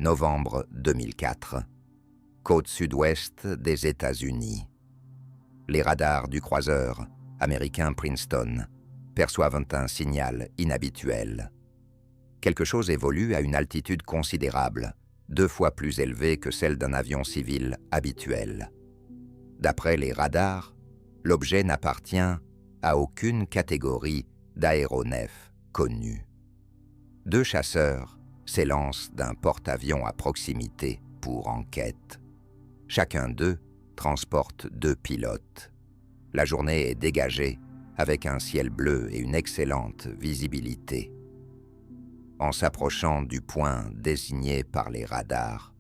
Novembre 2004. Côte sud-ouest des États-Unis. Les radars du croiseur américain Princeton perçoivent un signal inhabituel. Quelque chose évolue à une altitude considérable, 2 fois plus élevée que celle d'un avion civil habituel. D'après les radars, l'objet n'appartient à aucune catégorie d'aéronefs connue. 2 chasseurs s'élancent d'un porte-avions à proximité pour enquête. Chacun d'eux transporte 2 pilotes. La journée est dégagée avec un ciel bleu et une excellente visibilité. En s'approchant du point désigné par les radars,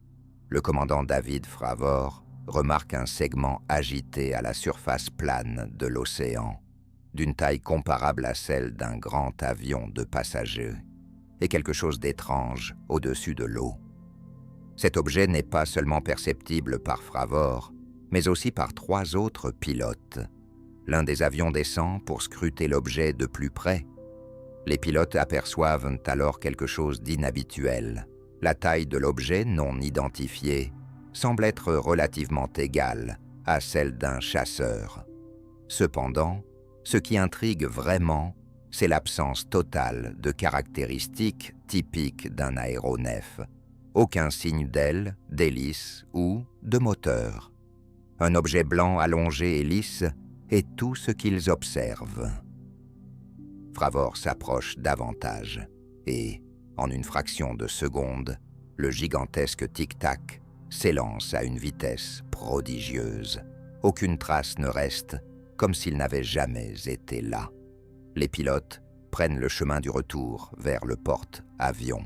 le commandant David Fravor remarque un segment agité à la surface plane de l'océan, d'une taille comparable à celle d'un grand avion de passagers, et quelque chose d'étrange au-dessus de l'eau. Cet objet n'est pas seulement perceptible par Fravor, mais aussi par 3 autres pilotes. L'un des avions descend pour scruter l'objet de plus près. Les pilotes aperçoivent alors quelque chose d'inhabituel. La taille de l'objet non identifié semble être relativement égale à celle d'un chasseur. Cependant, ce qui intrigue vraiment, c'est l'absence totale de caractéristiques typiques d'un aéronef. Aucun signe d'aile, d'hélice ou de moteur. Un objet blanc allongé et lisse est tout ce qu'ils observent. Fravor s'approche davantage et, en une fraction de seconde, le gigantesque tic-tac s'élance à une vitesse prodigieuse. Aucune trace ne reste, comme s'il n'avait jamais été là. Les pilotes prennent le chemin du retour vers le porte-avions.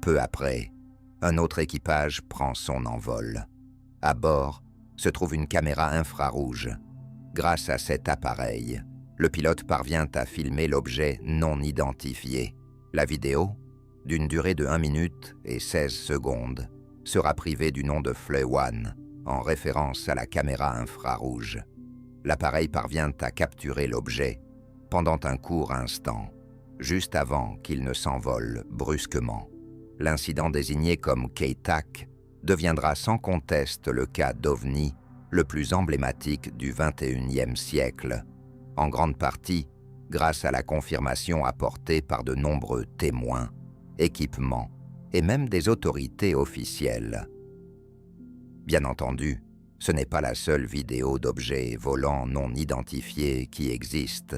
Peu après, un autre équipage prend son envol. À bord se trouve une caméra infrarouge. Grâce à cet appareil, le pilote parvient à filmer l'objet non identifié. La vidéo, d'une durée de 1 minute et 16 secondes, sera privée du nom de Fleuwan, en référence à la caméra infrarouge. L'appareil parvient à capturer l'objet pendant un court instant, juste avant qu'il ne s'envole brusquement. L'incident désigné comme K-TAC deviendra sans conteste le cas d'OVNI le plus emblématique du XXIe siècle, en grande partie grâce à la confirmation apportée par de nombreux témoins, équipements et même des autorités officielles. Bien entendu, ce n'est pas la seule vidéo d'objets volants non identifiés qui existe.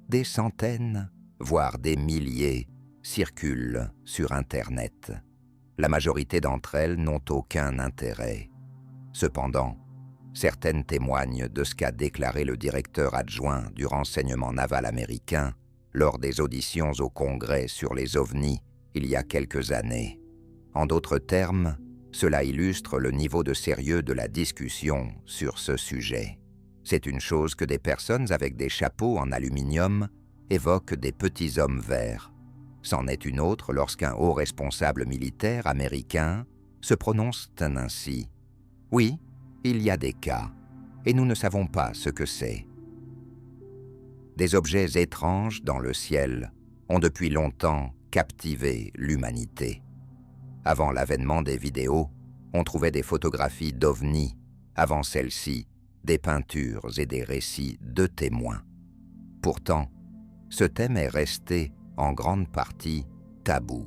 Des centaines, voire des milliers, circulent sur Internet. La majorité d'entre elles n'ont aucun intérêt. Cependant, certaines témoignent de ce qu'a déclaré le directeur adjoint du renseignement naval américain lors des auditions au Congrès sur les ovnis il y a quelques années. En d'autres termes, cela illustre le niveau de sérieux de la discussion sur ce sujet. C'est une chose que des personnes avec des chapeaux en aluminium évoquent des petits hommes verts. C'en est une autre lorsqu'un haut responsable militaire américain se prononce ainsi. Oui, il y a des cas, et nous ne savons pas ce que c'est. Des objets étranges dans le ciel ont depuis longtemps captivé l'humanité. Avant l'avènement des vidéos, on trouvait des photographies d'ovnis, avant celles-ci, des peintures et des récits de témoins. Pourtant, ce thème est resté, en grande partie, tabou.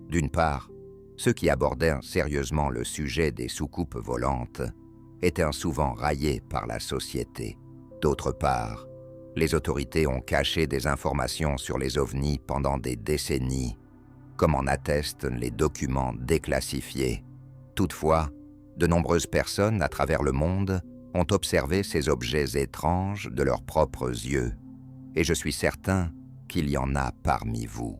D'une part, ceux qui abordèrent sérieusement le sujet des soucoupes volantes étaient souvent raillés par la société. D'autre part, les autorités ont caché des informations sur les ovnis pendant des décennies, comme en attestent les documents déclassifiés. Toutefois, de nombreuses personnes à travers le monde ont observé ces objets étranges de leurs propres yeux, et je suis certain qu'il y en a parmi vous.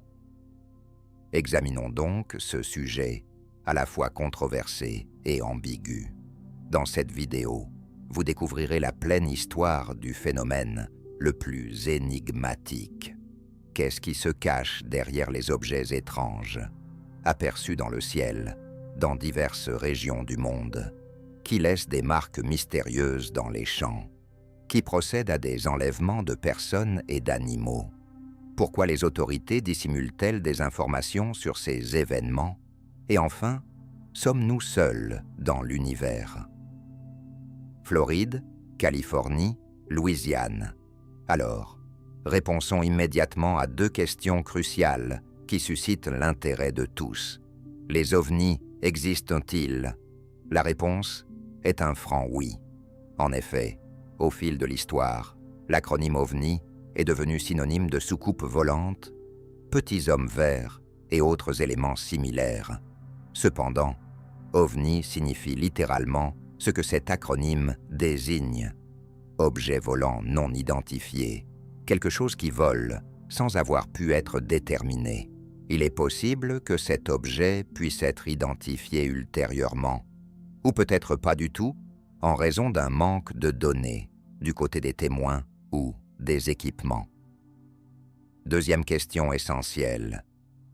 Examinons donc ce sujet, à la fois controversé et ambigu. Dans cette vidéo, vous découvrirez la pleine histoire du phénomène le plus énigmatique. Qu'est-ce qui se cache derrière les objets étranges, aperçus dans le ciel, dans diverses régions du monde, qui laissent des marques mystérieuses dans les champs, qui procèdent à des enlèvements de personnes et d'animaux? Pourquoi les autorités dissimulent-elles des informations sur ces événements? Et enfin, sommes-nous seuls dans l'univers? Floride, Californie, Louisiane. Alors, répondons immédiatement à 2 questions cruciales qui suscitent l'intérêt de tous. Les ovnis existent-ils? La réponse est un franc oui. En effet, au fil de l'histoire, l'acronyme OVNI est devenu synonyme de soucoupe volante, petits hommes verts et autres éléments similaires. Cependant, OVNI signifie littéralement ce que cet acronyme désigne. Objet volant non identifié, quelque chose qui vole sans avoir pu être déterminé. Il est possible que cet objet puisse être identifié ultérieurement, ou peut-être pas du tout, en raison d'un manque de données du côté des témoins ou des équipements. Deuxième question essentielle.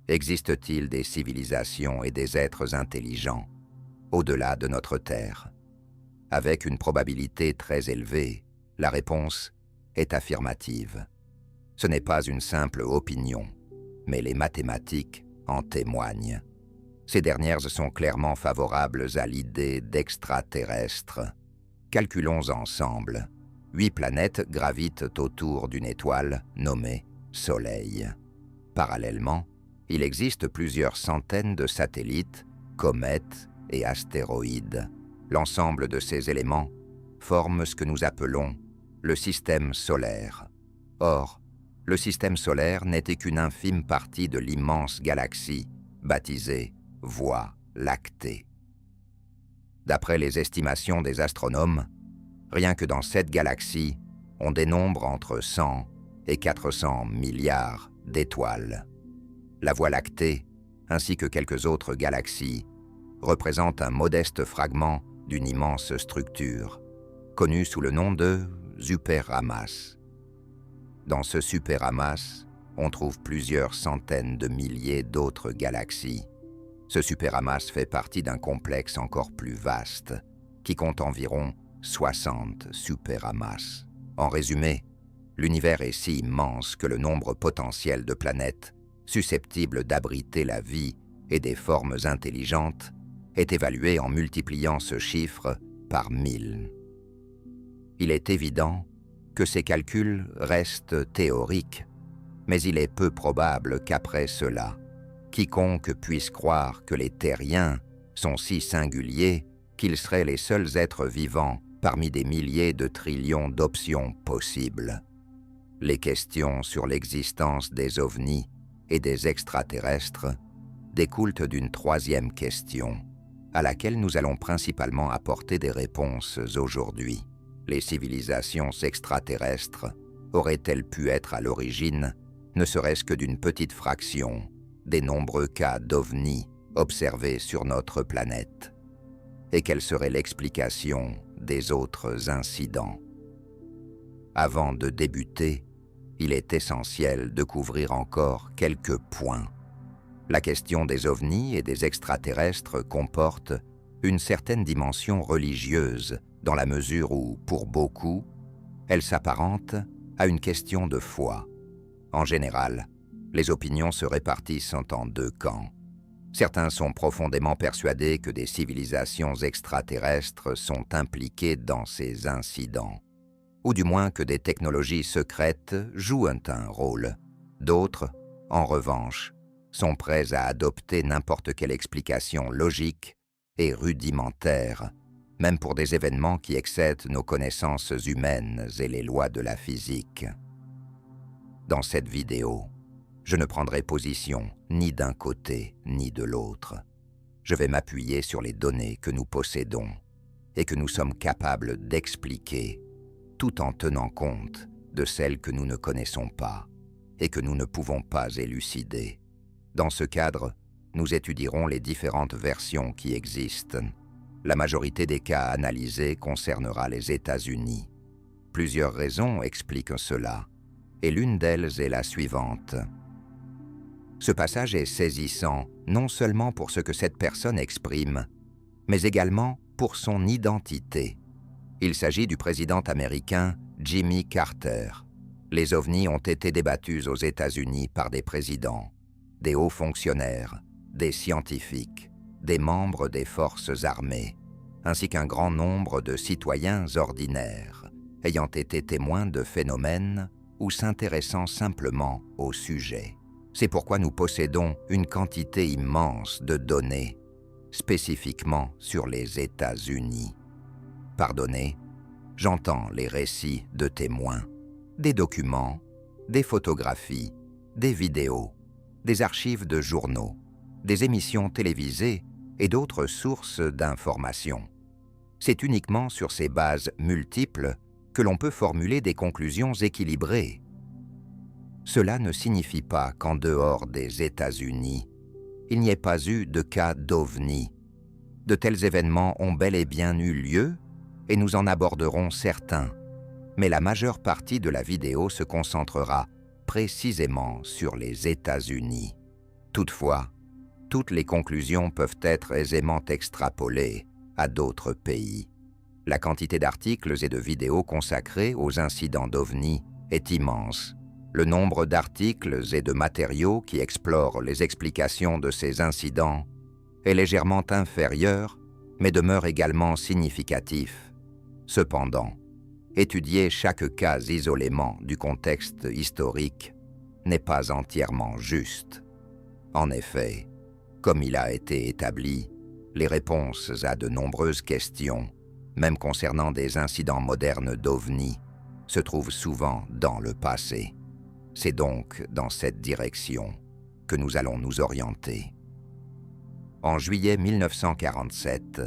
Existe-t-il des civilisations et des êtres intelligents au-delà de notre Terre? Avec une probabilité très élevée, la réponse est affirmative. Ce n'est pas une simple opinion, mais les mathématiques en témoignent. Ces dernières sont clairement favorables à l'idée d'extraterrestres. Calculons ensemble. 8 planètes gravitent autour d'une étoile nommée Soleil. Parallèlement, il existe plusieurs centaines de satellites, comètes et astéroïdes. L'ensemble de ces éléments forme ce que nous appelons le système solaire. Or, le système solaire n'était qu'une infime partie de l'immense galaxie baptisée Voie lactée. D'après les estimations des astronomes, rien que dans cette galaxie, on dénombre entre 100 et 400 milliards d'étoiles. La Voie lactée, ainsi que quelques autres galaxies, représentent un modeste fragment d'une immense structure, connue sous le nom de superamas. Dans ce superamas, on trouve plusieurs centaines de milliers d'autres galaxies. Ce superamas fait partie d'un complexe encore plus vaste, qui compte environ 60 superamas. En résumé, l'univers est si immense que le nombre potentiel de planètes susceptibles d'abriter la vie et des formes intelligentes est évalué en multipliant ce chiffre par 1000. Il est évident que ces calculs restent théoriques, mais il est peu probable qu'après cela, quiconque puisse croire que les terriens sont si singuliers qu'ils seraient les seuls êtres vivants parmi des milliers de trillions d'options possibles. Les questions sur l'existence des ovnis et des extraterrestres découlent d'une troisième question, à laquelle nous allons principalement apporter des réponses aujourd'hui. Les civilisations extraterrestres auraient-elles pu être à l'origine, ne serait-ce que d'une petite fraction, des nombreux cas d'ovnis observés sur notre planète? Et quelle serait l'explication des autres incidents? Avant de débuter, il est essentiel de couvrir encore quelques points. La question des ovnis et des extraterrestres comporte une certaine dimension religieuse, dans la mesure où, pour beaucoup, elle s'apparente à une question de foi. En général, les opinions se répartissent en 2 camps. Certains sont profondément persuadés que des civilisations extraterrestres sont impliquées dans ces incidents, ou du moins que des technologies secrètes jouent un rôle. D'autres, en revanche, sont prêts à adopter n'importe quelle explication logique et rudimentaire, même pour des événements qui excèdent nos connaissances humaines et les lois de la physique. Dans cette vidéo, je ne prendrai position ni d'un côté ni de l'autre. Je vais m'appuyer sur les données que nous possédons et que nous sommes capables d'expliquer, tout en tenant compte de celles que nous ne connaissons pas et que nous ne pouvons pas élucider. Dans ce cadre, nous étudierons les différentes versions qui existent. La majorité des cas analysés concernera les États-Unis. Plusieurs raisons expliquent cela, et l'une d'elles est la suivante. Ce passage est saisissant non seulement pour ce que cette personne exprime, mais également pour son identité. Il s'agit du président américain Jimmy Carter. Les ovnis ont été débattus aux États-Unis par des présidents, des hauts fonctionnaires, des scientifiques, des membres des forces armées, ainsi qu'un grand nombre de citoyens ordinaires, ayant été témoins de phénomènes ou s'intéressant simplement au sujet. C'est pourquoi nous possédons une quantité immense de données, spécifiquement sur les États-Unis. Par données, j'entends les récits de témoins, des documents, des photographies, des vidéos, des archives de journaux, des émissions télévisées et d'autres sources d'informations. C'est uniquement sur ces bases multiples que l'on peut formuler des conclusions équilibrées. Cela ne signifie pas qu'en dehors des États-Unis, il n'y ait pas eu de cas d'OVNI. De tels événements ont bel et bien eu lieu et nous en aborderons certains, mais la majeure partie de la vidéo se concentrera précisément sur les États-Unis. Toutefois, toutes les conclusions peuvent être aisément extrapolées à d'autres pays. La quantité d'articles et de vidéos consacrés aux incidents d'OVNI est immense. Le nombre d'articles et de matériaux qui explorent les explications de ces incidents est légèrement inférieur, mais demeure également significatif. Cependant, étudier chaque cas isolément du contexte historique n'est pas entièrement juste. En effet, comme il a été établi, les réponses à de nombreuses questions, même concernant des incidents modernes d'OVNI, se trouvent souvent dans le passé. C'est donc dans cette direction que nous allons nous orienter. En juillet 1947,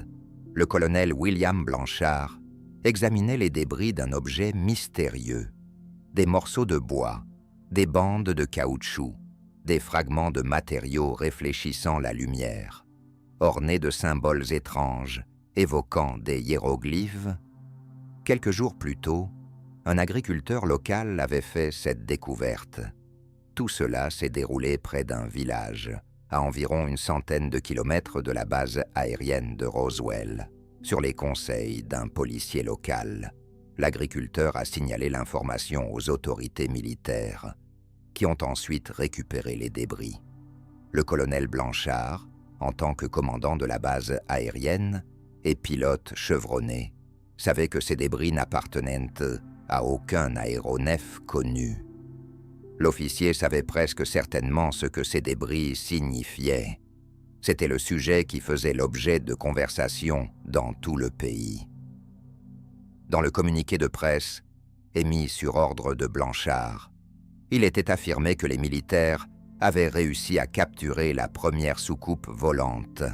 le colonel William Blanchard examinait les débris d'un objet mystérieux, des morceaux de bois, des bandes de caoutchouc, des fragments de matériaux réfléchissant la lumière, ornés de symboles étranges, évoquant des hiéroglyphes. Quelques jours plus tôt, un agriculteur local avait fait cette découverte. Tout cela s'est déroulé près d'un village, à environ une centaine de kilomètres de la base aérienne de Roswell. Sur les conseils d'un policier local, l'agriculteur a signalé l'information aux autorités militaires, qui ont ensuite récupéré les débris. Le colonel Blanchard, en tant que commandant de la base aérienne et pilote chevronné, savait que ces débris n'appartenaient à aucun aéronef connu. L'officier savait presque certainement ce que ces débris signifiaient. C'était le sujet qui faisait l'objet de conversations dans tout le pays. Dans le communiqué de presse, émis sur ordre de Blanchard, il était affirmé que les militaires avaient réussi à capturer la première soucoupe volante.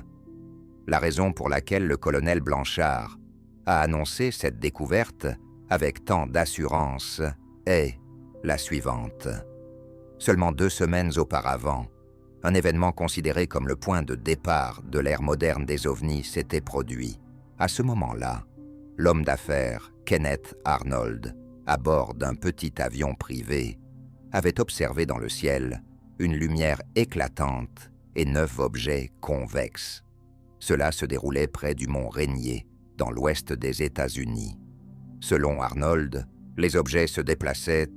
La raison pour laquelle le colonel Blanchard a annoncé cette découverte avec tant d'assurance est la suivante. Seulement 2 semaines auparavant, un événement considéré comme le point de départ de l'ère moderne des ovnis s'était produit. À ce moment-là, l'homme d'affaires Kenneth Arnold, à bord d'un petit avion privé, avait observé dans le ciel une lumière éclatante et 9 objets convexes. Cela se déroulait près du mont Rainier, dans l'ouest des États-Unis. Selon Arnold, les objets se déplaçaient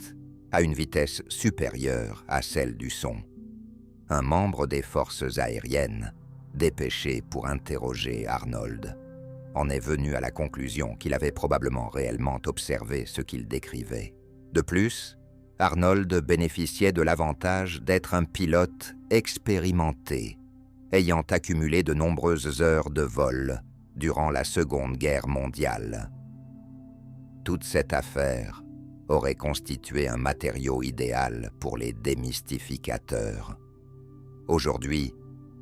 à une vitesse supérieure à celle du son. Un membre des forces aériennes, dépêché pour interroger Arnold, en est venu à la conclusion qu'il avait probablement réellement observé ce qu'il décrivait. De plus, Arnold bénéficiait de l'avantage d'être un pilote expérimenté, ayant accumulé de nombreuses heures de vol durant la Seconde Guerre mondiale. Toute cette affaire aurait constitué un matériau idéal pour les démystificateurs. Aujourd'hui,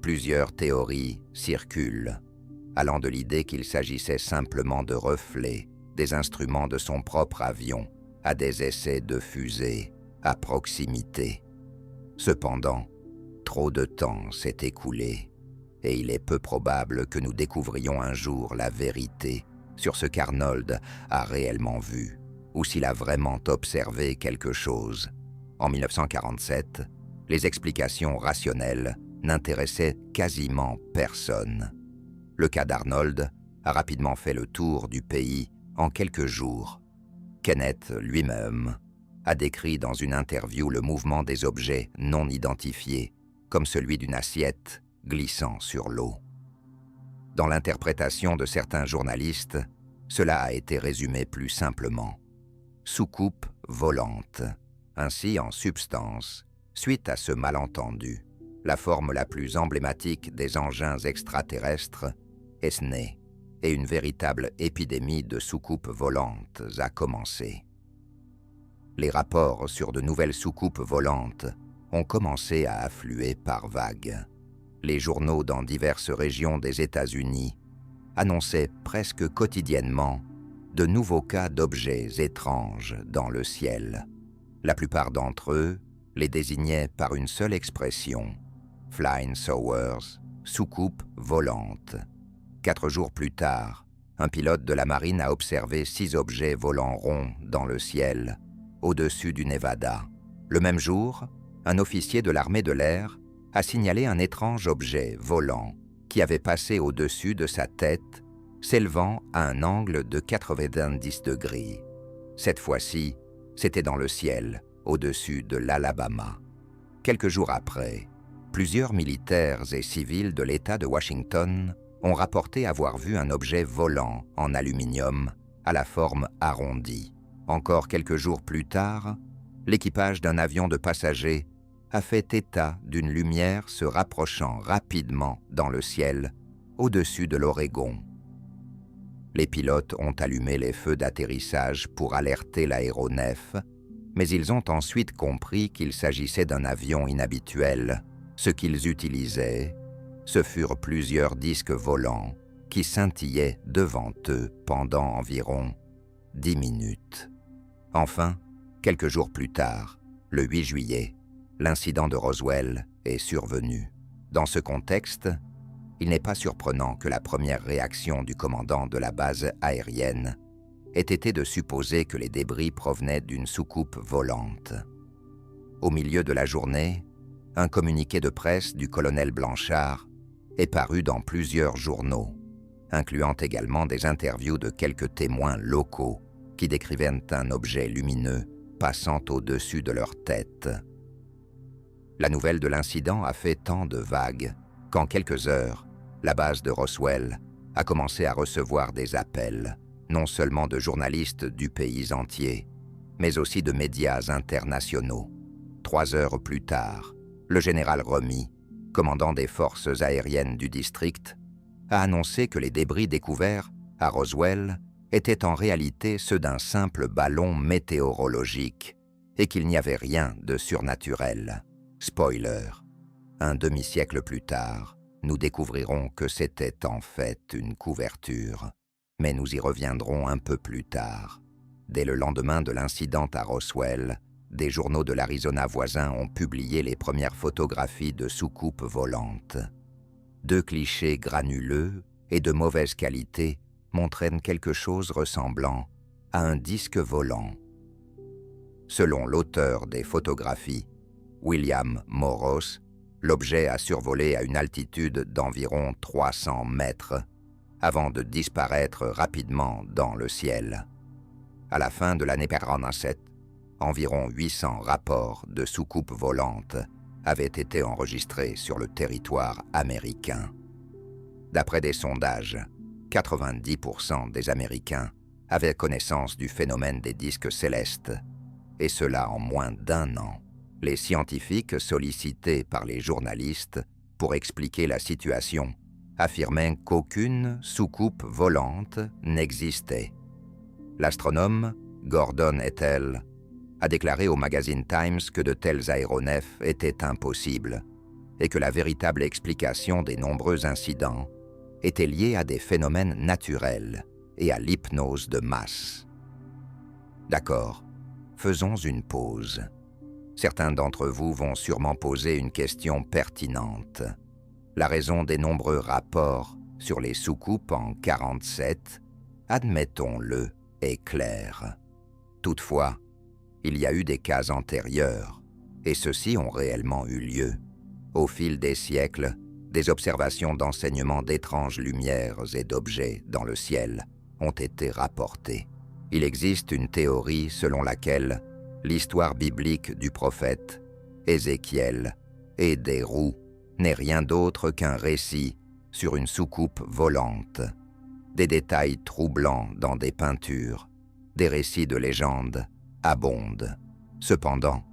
plusieurs théories circulent, allant de l'idée qu'il s'agissait simplement de reflets des instruments de son propre avion à des essais de fusée à proximité. Cependant, trop de temps s'est écoulé et il est peu probable que nous découvrions un jour la vérité sur ce qu'Arnold a réellement vu ou s'il a vraiment observé quelque chose. En 1947, les explications rationnelles n'intéressaient quasiment personne. Le cas d'Arnold a rapidement fait le tour du pays en quelques jours. Kenneth lui-même a décrit dans une interview le mouvement des objets non identifiés comme celui d'une assiette glissant sur l'eau. Dans l'interprétation de certains journalistes, cela a été résumé plus simplement. Soucoupe volante. Ainsi, en substance, suite à ce malentendu, la forme la plus emblématique des engins extraterrestres est née et une véritable épidémie de soucoupes volantes a commencé. Les rapports sur de nouvelles soucoupes volantes ont commencé à affluer par vagues. Les journaux dans diverses régions des États-Unis annonçaient presque quotidiennement de nouveaux cas d'objets étranges dans le ciel. La plupart d'entre eux les désignaient par une seule expression, « flying saucers », soucoupe volante. 4 jours plus tard, un pilote de la marine a observé 6 objets volants ronds dans le ciel, au-dessus du Nevada. Le même jour, un officier de l'armée de l'air a signalé un étrange objet volant qui avait passé au-dessus de sa tête, s'élevant à un angle de 90 degrés. Cette fois-ci, c'était dans le ciel, au-dessus de l'Alabama. Quelques jours après, plusieurs militaires et civils de l'État de Washington ont rapporté avoir vu un objet volant en aluminium à la forme arrondie. Encore quelques jours plus tard, l'équipage d'un avion de passagers a fait état d'une lumière se rapprochant rapidement dans le ciel, au-dessus de l'Oregon. Les pilotes ont allumé les feux d'atterrissage pour alerter l'aéronef, mais ils ont ensuite compris qu'il s'agissait d'un avion inhabituel. Ce qu'ils utilisaient, ce furent plusieurs disques volants qui scintillaient devant eux pendant environ 10 minutes. Enfin, quelques jours plus tard, le 8 juillet, l'incident de Roswell est survenu. Dans ce contexte, il n'est pas surprenant que la première réaction du commandant de la base aérienne ait été de supposer que les débris provenaient d'une soucoupe volante. Au milieu de la journée, un communiqué de presse du colonel Blanchard est paru dans plusieurs journaux, incluant également des interviews de quelques témoins locaux qui décrivaient un objet lumineux passant au-dessus de leur tête. La nouvelle de l'incident a fait tant de vagues qu'en quelques heures, la base de Roswell a commencé à recevoir des appels, non seulement de journalistes du pays entier, mais aussi de médias internationaux. 3 heures plus tard, le général Romey, commandant des forces aériennes du district, a annoncé que les débris découverts à Roswell étaient en réalité ceux d'un simple ballon météorologique et qu'il n'y avait rien de surnaturel. Spoiler, un demi-siècle plus tard, nous découvrirons que c'était en fait une couverture, mais nous y reviendrons un peu plus tard. Dès le lendemain de l'incident à Roswell, des journaux de l'Arizona voisin ont publié les premières photographies de soucoupes volantes. 2 clichés granuleux et de mauvaise qualité montraient quelque chose ressemblant à un disque volant. Selon l'auteur des photographies, William Moros, l'objet a survolé à une altitude d'environ 300 mètres avant de disparaître rapidement dans le ciel. À la fin de l'année 1947, environ 800 rapports de soucoupes volantes avaient été enregistrés sur le territoire américain. D'après des sondages, 90% des Américains avaient connaissance du phénomène des disques célestes, et cela en moins d'1 an. Les scientifiques sollicités par les journalistes pour expliquer la situation affirmaient qu'aucune soucoupe volante n'existait. L'astronome Gordon Ettell a déclaré au magazine Times que de tels aéronefs étaient impossibles et que la véritable explication des nombreux incidents était liée à des phénomènes naturels et à l'hypnose de masse. D'accord, faisons une pause. Certains d'entre vous vont sûrement poser une question pertinente. La raison des nombreux rapports sur les soucoupes en 1947, admettons-le, est claire. Toutefois, il y a eu des cas antérieurs, et ceux-ci ont réellement eu lieu. Au fil des siècles, des observations d'enseignements d'étranges lumières et d'objets dans le ciel ont été rapportées. Il existe une théorie selon laquelle l'histoire biblique du prophète Ézéchiel et des roues n'est rien d'autre qu'un récit sur une soucoupe volante, des détails troublants dans des peintures, des récits de légendes abondent. Cependant,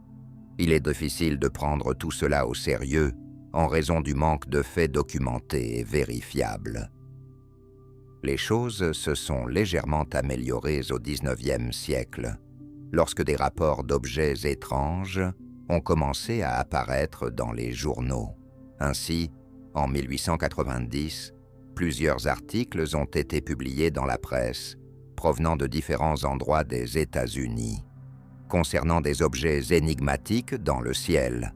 il est difficile de prendre tout cela au sérieux en raison du manque de faits documentés et vérifiables. Les choses se sont légèrement améliorées au XIXe siècle, lorsque des rapports d'objets étranges ont commencé à apparaître dans les journaux. Ainsi, en 1890, plusieurs articles ont été publiés dans la presse provenant de différents endroits des États-Unis, concernant des objets énigmatiques dans le ciel.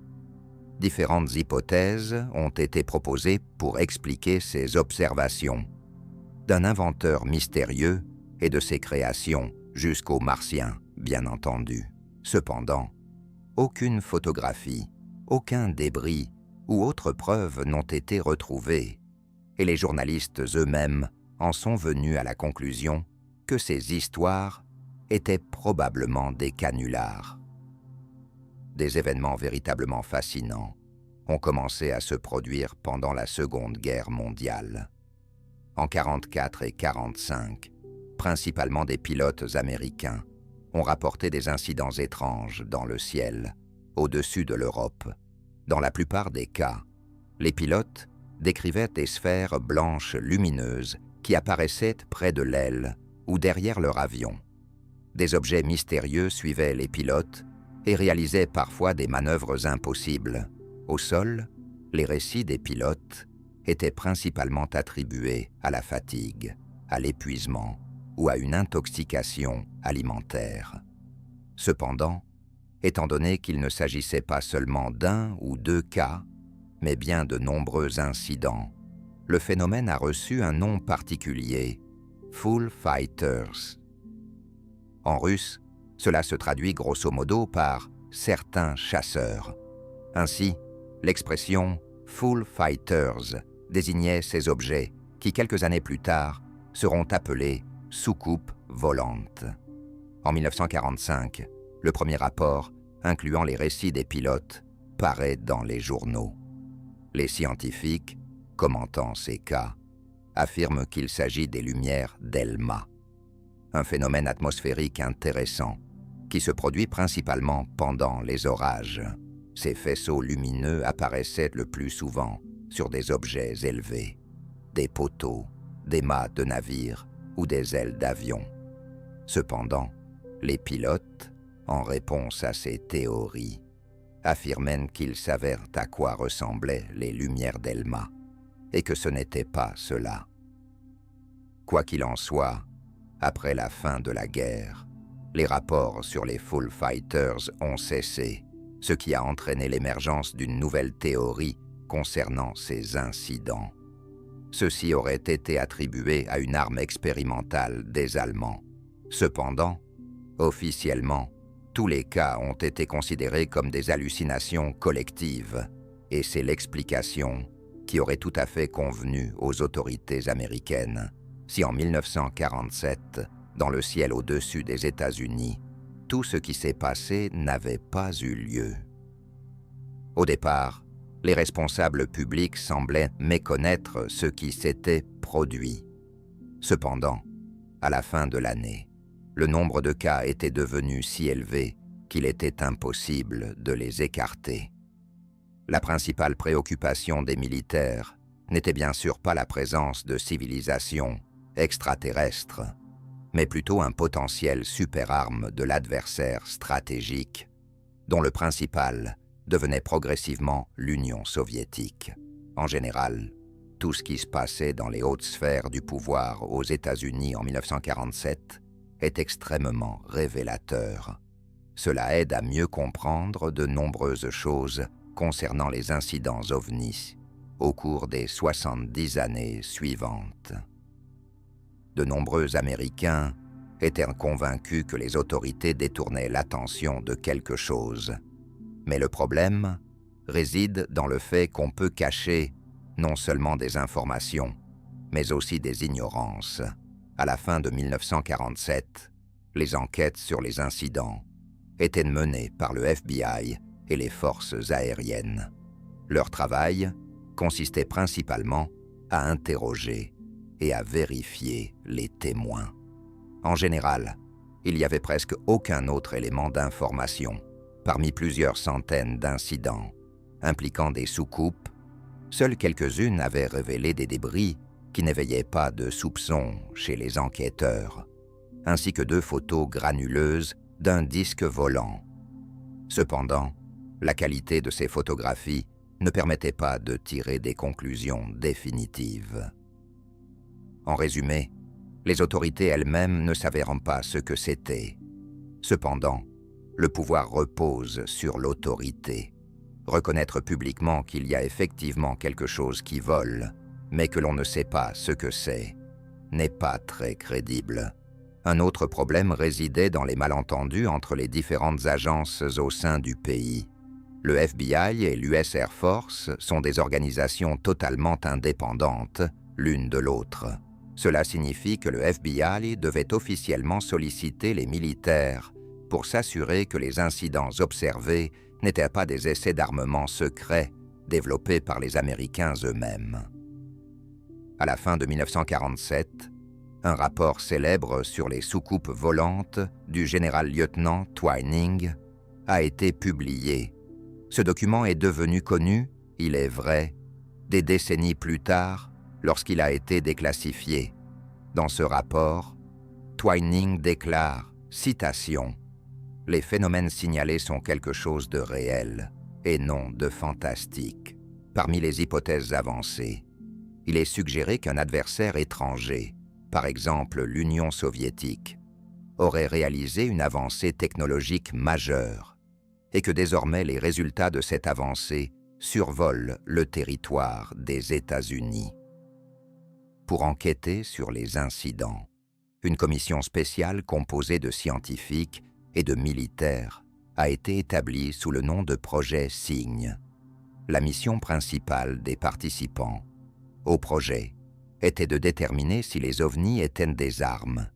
Différentes hypothèses ont été proposées pour expliquer ces observations, d'un inventeur mystérieux et de ses créations jusqu'aux martiens, bien entendu. Cependant, aucune photographie, aucun débris ou autre preuve n'ont été retrouvés, et les journalistes eux-mêmes en sont venus à la conclusion que ces histoires étaient probablement des canulars. Des événements véritablement fascinants ont commencé à se produire pendant la Seconde Guerre mondiale. En 1944 et 1945, principalement des pilotes américains ont rapporté des incidents étranges dans le ciel, au-dessus de l'Europe. Dans la plupart des cas, les pilotes décrivaient des sphères blanches lumineuses qui apparaissaient près de l'aile ou derrière leur avion. Des objets mystérieux suivaient les pilotes et réalisaient parfois des manœuvres impossibles. Au sol, les récits des pilotes étaient principalement attribués à la fatigue, à l'épuisement ou à une intoxication alimentaire. Cependant, étant donné qu'il ne s'agissait pas seulement d'un ou deux cas, mais bien de nombreux incidents, le phénomène a reçu un nom particulier, Full Fighters. En russe, cela se traduit grosso modo par « certains chasseurs ». Ainsi, l'expression « Full Fighters » désignait ces objets qui, quelques années plus tard, seront appelés « soucoupes volantes ». En 1945, le premier rapport, incluant les récits des pilotes, paraît dans les journaux. Les scientifiques, commentant ces cas, affirment qu'il s'agit des lumières d'Elma, un phénomène atmosphérique intéressant qui se produit principalement pendant les orages. Ces faisceaux lumineux apparaissaient le plus souvent sur des objets élevés, des poteaux, des mâts de navires ou des ailes d'avion. Cependant, les pilotes, en réponse à ces théories, affirmaient qu'ils savaient à quoi ressemblaient les lumières d'Elma et que ce n'était pas cela. Quoi qu'il en soit, après la fin de la guerre, les rapports sur les Full Fighters ont cessé, ce qui a entraîné l'émergence d'une nouvelle théorie concernant ces incidents. Ceux-ci auraient été attribués à une arme expérimentale des Allemands. Cependant, officiellement, tous les cas ont été considérés comme des hallucinations collectives, et c'est l'explication qui aurait tout à fait convenu aux autorités américaines si en 1947, dans le ciel au-dessus des États-Unis, tout ce qui s'est passé n'avait pas eu lieu. Au départ, les responsables publics semblaient méconnaître ce qui s'était produit. Cependant, à la fin de l'année, le nombre de cas était devenu si élevé qu'il était impossible de les écarter. La principale préoccupation des militaires n'était bien sûr pas la présence de civilisations extraterrestres, mais plutôt un potentiel superarme de l'adversaire stratégique, dont le principal devenait progressivement l'Union soviétique. En général, tout ce qui se passait dans les hautes sphères du pouvoir aux États-Unis en 1947 est extrêmement révélateur. Cela aide à mieux comprendre de nombreuses choses concernant les incidents ovnis au cours des 70 années suivantes. De nombreux Américains étaient convaincus que les autorités détournaient l'attention de quelque chose. Mais le problème réside dans le fait qu'on peut cacher non seulement des informations, mais aussi des ignorances. À la fin de 1947, les enquêtes sur les incidents étaient menées par le FBI et les forces aériennes. Leur travail consistait principalement à interroger et à vérifier les témoins. En général, il n'y avait presque aucun autre élément d'information, parmi plusieurs centaines d'incidents impliquant des soucoupes. Seules quelques-unes avaient révélé des débris qui n'éveillaient pas de soupçons chez les enquêteurs, ainsi que 2 photos granuleuses d'un disque volant. Cependant, la qualité de ces photographies ne permettait pas de tirer des conclusions définitives. En résumé, les autorités elles-mêmes ne s'avérant pas ce que c'était. Cependant, le pouvoir repose sur l'autorité. Reconnaître publiquement qu'il y a effectivement quelque chose qui vole, mais que l'on ne sait pas ce que c'est, n'est pas très crédible. Un autre problème résidait dans les malentendus entre les différentes agences au sein du pays. Le FBI et l'US Air Force sont des organisations totalement indépendantes l'une de l'autre. Cela signifie que le FBI devait officiellement solliciter les militaires pour s'assurer que les incidents observés n'étaient pas des essais d'armement secrets développés par les Américains eux-mêmes. À la fin de 1947, un rapport célèbre sur les soucoupes volantes du général-lieutenant Twining a été publié. Ce document est devenu connu, il est vrai, des décennies plus tard, lorsqu'il a été déclassifié. Dans ce rapport, Twining déclare, citation, « Les phénomènes signalés sont quelque chose de réel et non de fantastique. Parmi les hypothèses avancées, il est suggéré qu'un adversaire étranger, par exemple l'Union soviétique, aurait réalisé une avancée technologique majeure et que désormais les résultats de cette avancée survolent le territoire des États-Unis. » Pour enquêter sur les incidents, une commission spéciale composée de scientifiques et de militaires a été établie sous le nom de projet Cygne. La mission principale des participants au projet était de déterminer si les ovnis étaient des armes,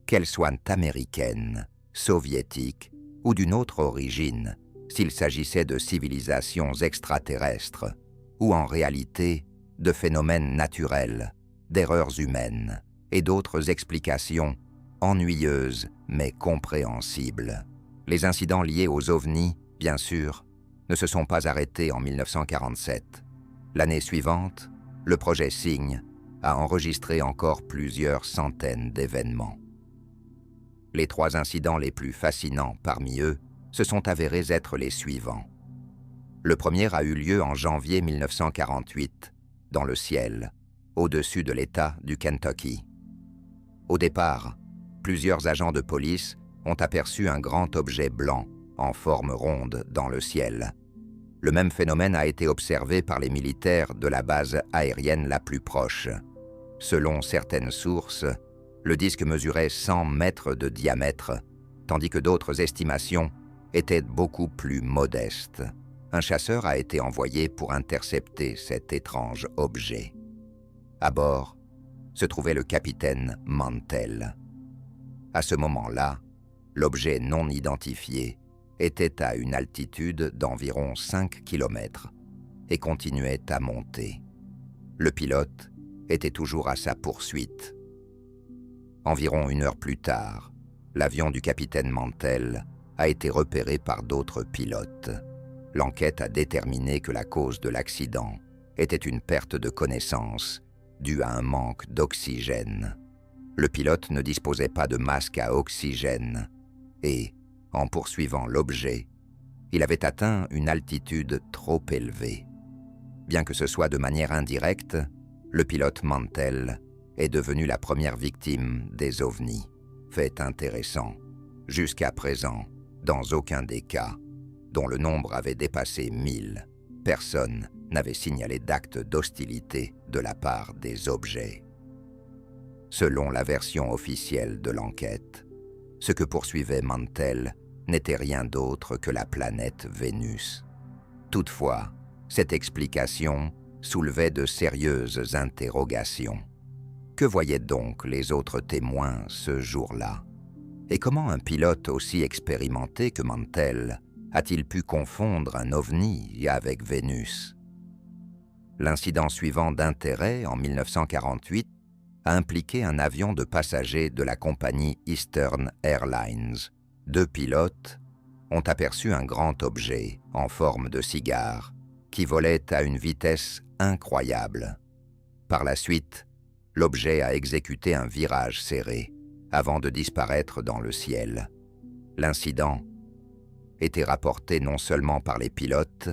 qu'elles soient américaines, soviétiques ou d'une autre origine, s'il s'agissait de civilisations extraterrestres ou en réalité de phénomènes naturels, d'erreurs humaines et d'autres explications ennuyeuses mais compréhensibles. Les incidents liés aux ovnis, bien sûr, ne se sont pas arrêtés en 1947. L'année suivante, le projet Cygne a enregistré encore plusieurs centaines d'événements. Les 3 incidents les plus fascinants parmi eux se sont avérés être les suivants. Le premier a eu lieu en janvier 1948, dans le ciel, au-dessus de l'État du Kentucky. Au départ, plusieurs agents de police ont aperçu un grand objet blanc en forme ronde dans le ciel. Le même phénomène a été observé par les militaires de la base aérienne la plus proche. Selon certaines sources, le disque mesurait 100 mètres de diamètre, tandis que d'autres estimations étaient beaucoup plus modestes. Un chasseur a été envoyé pour intercepter cet étrange objet. À bord se trouvait le capitaine Mantell. À ce moment-là, l'objet non identifié était à une altitude d'environ 5 km et continuait à monter. Le pilote était toujours à sa poursuite. Environ 1 heure plus tard, l'avion du capitaine Mantell a été repéré par d'autres pilotes. L'enquête a déterminé que la cause de l'accident était une perte de connaissance due à un manque d'oxygène. Le pilote ne disposait pas de masque à oxygène et, en poursuivant l'objet, il avait atteint une altitude trop élevée. Bien que ce soit de manière indirecte, le pilote Mantell est devenu la première victime des ovnis. Fait intéressant. Jusqu'à présent, dans aucun des cas, dont le nombre avait dépassé 1000, personne n'avait signalé d'actes d'hostilité de la part des objets. Selon la version officielle de l'enquête, ce que poursuivait Mantell n'était rien d'autre que la planète Vénus. Toutefois, cette explication soulevait de sérieuses interrogations. Que voyaient donc les autres témoins ce jour-là? Et comment un pilote aussi expérimenté que Mantell a-t-il pu confondre un ovni avec Vénus? L'incident suivant d'intérêt, en 1948, a impliqué un avion de passagers de la compagnie Eastern Airlines. 2 pilotes ont aperçu un grand objet en forme de cigare qui volait à une vitesse incroyable. Par la suite, l'objet a exécuté un virage serré avant de disparaître dans le ciel. L'incident était rapporté non seulement par les pilotes,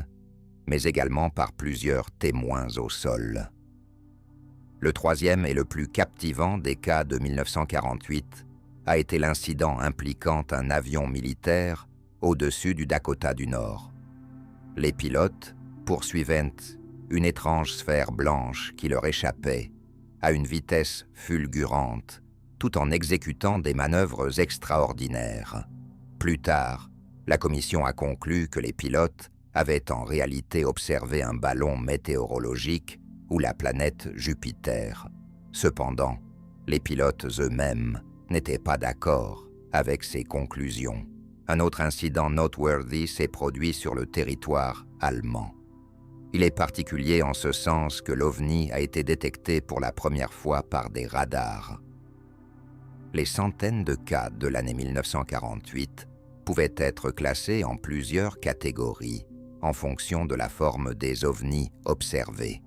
mais également par plusieurs témoins au sol. Le troisième et le plus captivant des cas de 1948 a été l'incident impliquant un avion militaire au-dessus du Dakota du Nord. Les pilotes poursuivaient une étrange sphère blanche qui leur échappait à une vitesse fulgurante, tout en exécutant des manœuvres extraordinaires. Plus tard, la commission a conclu que les pilotes avaient en réalité observé un ballon météorologique ou la planète Jupiter. Cependant, les pilotes eux-mêmes n'étaient pas d'accord avec ces conclusions. Un autre incident noteworthy s'est produit sur le territoire allemand. Il est particulier en ce sens que l'OVNI a été détecté pour la première fois par des radars. Les centaines de cas de l'année 1948 pouvaient être classés en plusieurs catégories en fonction de la forme des ovnis observés.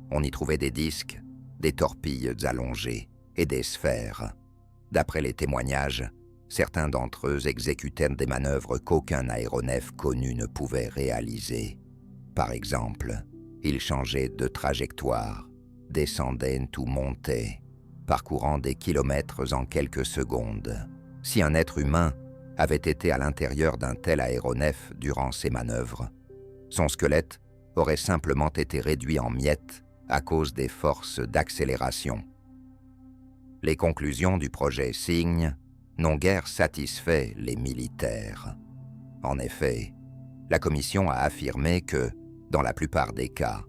On y trouvait des disques, des torpilles allongées et des sphères. D'après les témoignages, certains d'entre eux exécutaient des manœuvres qu'aucun aéronef connu ne pouvait réaliser. Par exemple, ils changeaient de trajectoire, descendaient ou montaient, parcourant des kilomètres en quelques secondes. Si un être humain avait été à l'intérieur d'un tel aéronef durant ces manœuvres, son squelette aurait simplement été réduit en miettes à cause des forces d'accélération. Les conclusions du projet Cygne n'ont guère satisfait les militaires. En effet, la commission a affirmé que, dans la plupart des cas,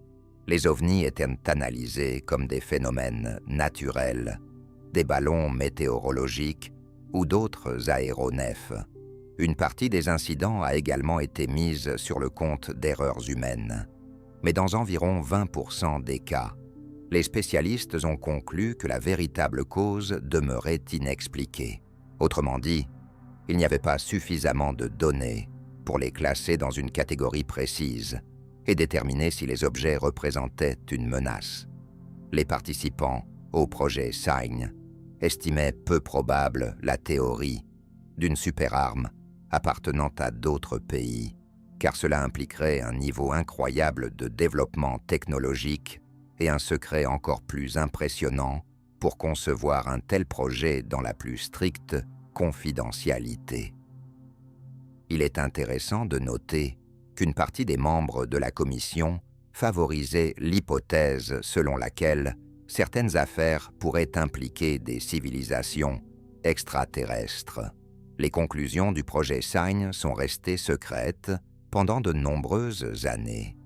les ovnis étaient analysés comme des phénomènes naturels, des ballons météorologiques ou d'autres aéronefs. Une partie des incidents a également été mise sur le compte d'erreurs humaines. Mais dans environ 20% des cas, les spécialistes ont conclu que la véritable cause demeurait inexpliquée. Autrement dit, il n'y avait pas suffisamment de données pour les classer dans une catégorie précise et déterminer si les objets représentaient une menace. Les participants au projet Cygne estimaient peu probable la théorie d'une superarme appartenant à d'autres pays, car cela impliquerait un niveau incroyable de développement technologique et un secret encore plus impressionnant pour concevoir un tel projet dans la plus stricte confidentialité. Il est intéressant de noter qu'une partie des membres de la commission favorisait l'hypothèse selon laquelle certaines affaires pourraient impliquer des civilisations extraterrestres. Les conclusions du projet Cygne sont restées secrètes pendant de nombreuses années,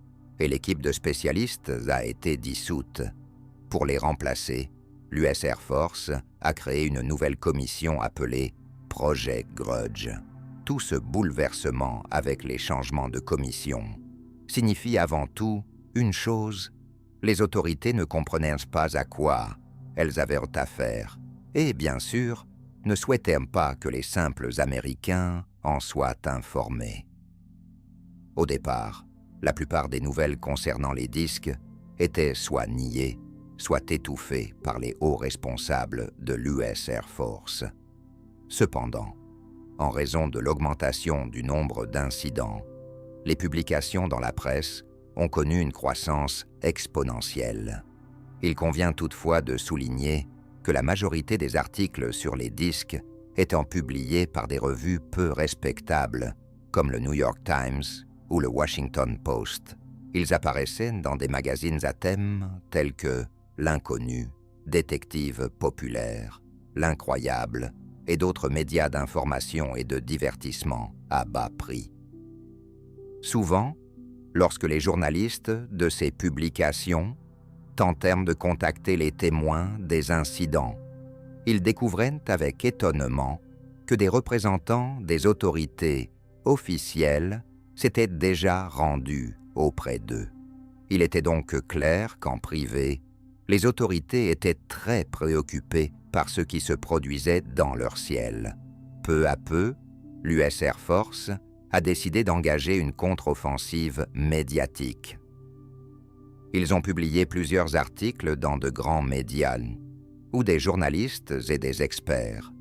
et l'équipe de spécialistes a été dissoute. Pour les remplacer, l'US Air Force a créé une nouvelle commission appelée Projet Grudge. Tout ce bouleversement avec les changements de commission signifie avant tout une chose: les autorités ne comprenaient pas à quoi elles avaient affaire, et bien sûr, ne souhaitaient pas que les simples Américains en soient informés. Au départ, la plupart des nouvelles concernant les disques étaient soit niées, soit étouffées par les hauts responsables de l'US Air Force. Cependant, en raison de l'augmentation du nombre d'incidents, les publications dans la presse ont connu une croissance exponentielle. Il convient toutefois de souligner que la majorité des articles sur les disques étant publiés par des revues peu respectables, comme le New York Times ou le Washington Post. Ils apparaissaient dans des magazines à thème tels que L'Inconnu, Détective populaire, L'Incroyable et d'autres médias d'information et de divertissement à bas prix. Souvent, lorsque les journalistes de ces publications tentèrent de contacter les témoins des incidents, ils découvraient avec étonnement que des représentants des autorités officielles s'étaient déjà rendus auprès d'eux. Il était donc clair qu'en privé, les autorités étaient très préoccupées par ce qui se produisait dans leur ciel. Peu à peu, l'US Air Force a décidé d'engager une contre-offensive médiatique. Ils ont publié plusieurs articles dans de grands médias, où des journalistes et des experts,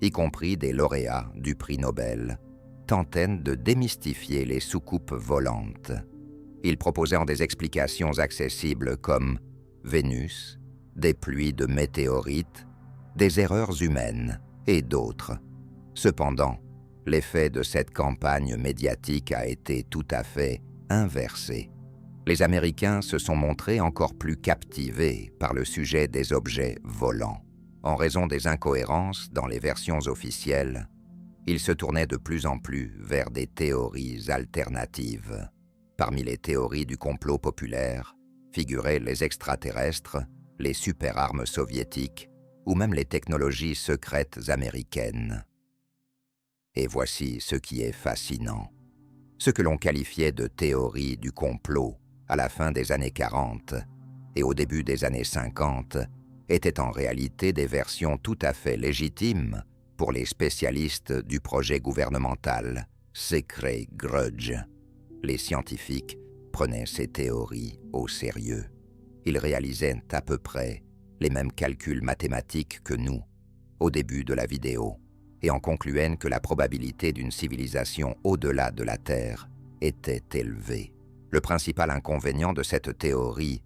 y compris des lauréats du prix Nobel, tentaient de démystifier les soucoupes volantes. Ils proposaient des explications accessibles comme Vénus, des pluies de météorites, des erreurs humaines et d'autres. Cependant, l'effet de cette campagne médiatique a été tout à fait inversé. Les Américains se sont montrés encore plus captivés par le sujet des objets volants. En raison des incohérences dans les versions officielles, ils se tournaient de plus en plus vers des théories alternatives. Parmi les théories du complot populaire figuraient les extraterrestres, les super-armes soviétiques ou même les technologies secrètes américaines. Et voici ce qui est fascinant. Ce que l'on qualifiait de théorie du complot à la fin des années 40 et au début des années 50 étaient en réalité des versions tout à fait légitimes pour les spécialistes du projet gouvernemental Secret Grudge. Les scientifiques prenaient ces théories au sérieux. Ils réalisaient à peu près les mêmes calculs mathématiques que nous au début de la vidéo et en concluaient que la probabilité d'une civilisation au-delà de la Terre était élevée. Le principal inconvénient de cette théorie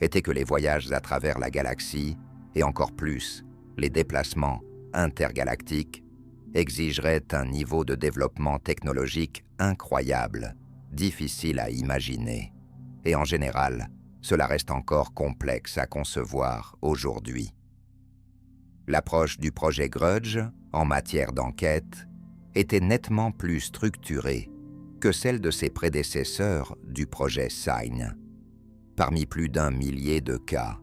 était que les voyages à travers la galaxie, et encore plus les déplacements intergalactiques, exigeraient un niveau de développement technologique incroyable, difficile à imaginer. Et en général, cela reste encore complexe à concevoir aujourd'hui. L'approche du projet Grudge, en matière d'enquête, était nettement plus structurée que celle de ses prédécesseurs du projet Sign. Parmi plus d'1 millier de cas,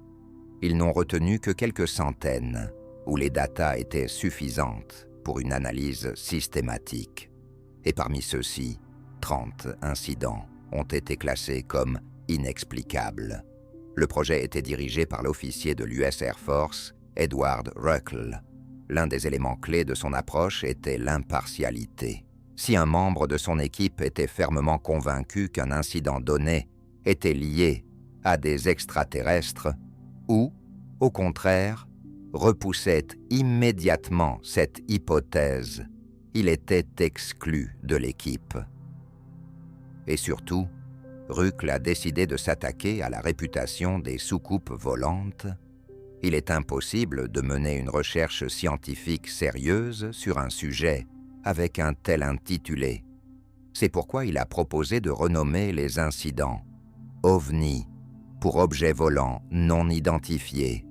ils n'ont retenu que quelques centaines où les datas étaient suffisantes pour une analyse systématique. Et parmi ceux-ci, 30 incidents ont été classés comme inexplicables. Le projet était dirigé par l'officier de l'US Air Force, Edward Ruckle. L'un des éléments clés de son approche était l'impartialité. Si un membre de son équipe était fermement convaincu qu'un incident donné était lié à des extraterrestres ou, au contraire, repoussait immédiatement cette hypothèse, il était exclu de l'équipe. Et surtout, Ruckle a décidé de s'attaquer à la réputation des soucoupes volantes. Il est impossible de mener une recherche scientifique sérieuse sur un sujet avec un tel intitulé. C'est pourquoi il a proposé de renommer les incidents OVNI, pour objets volants non identifiés.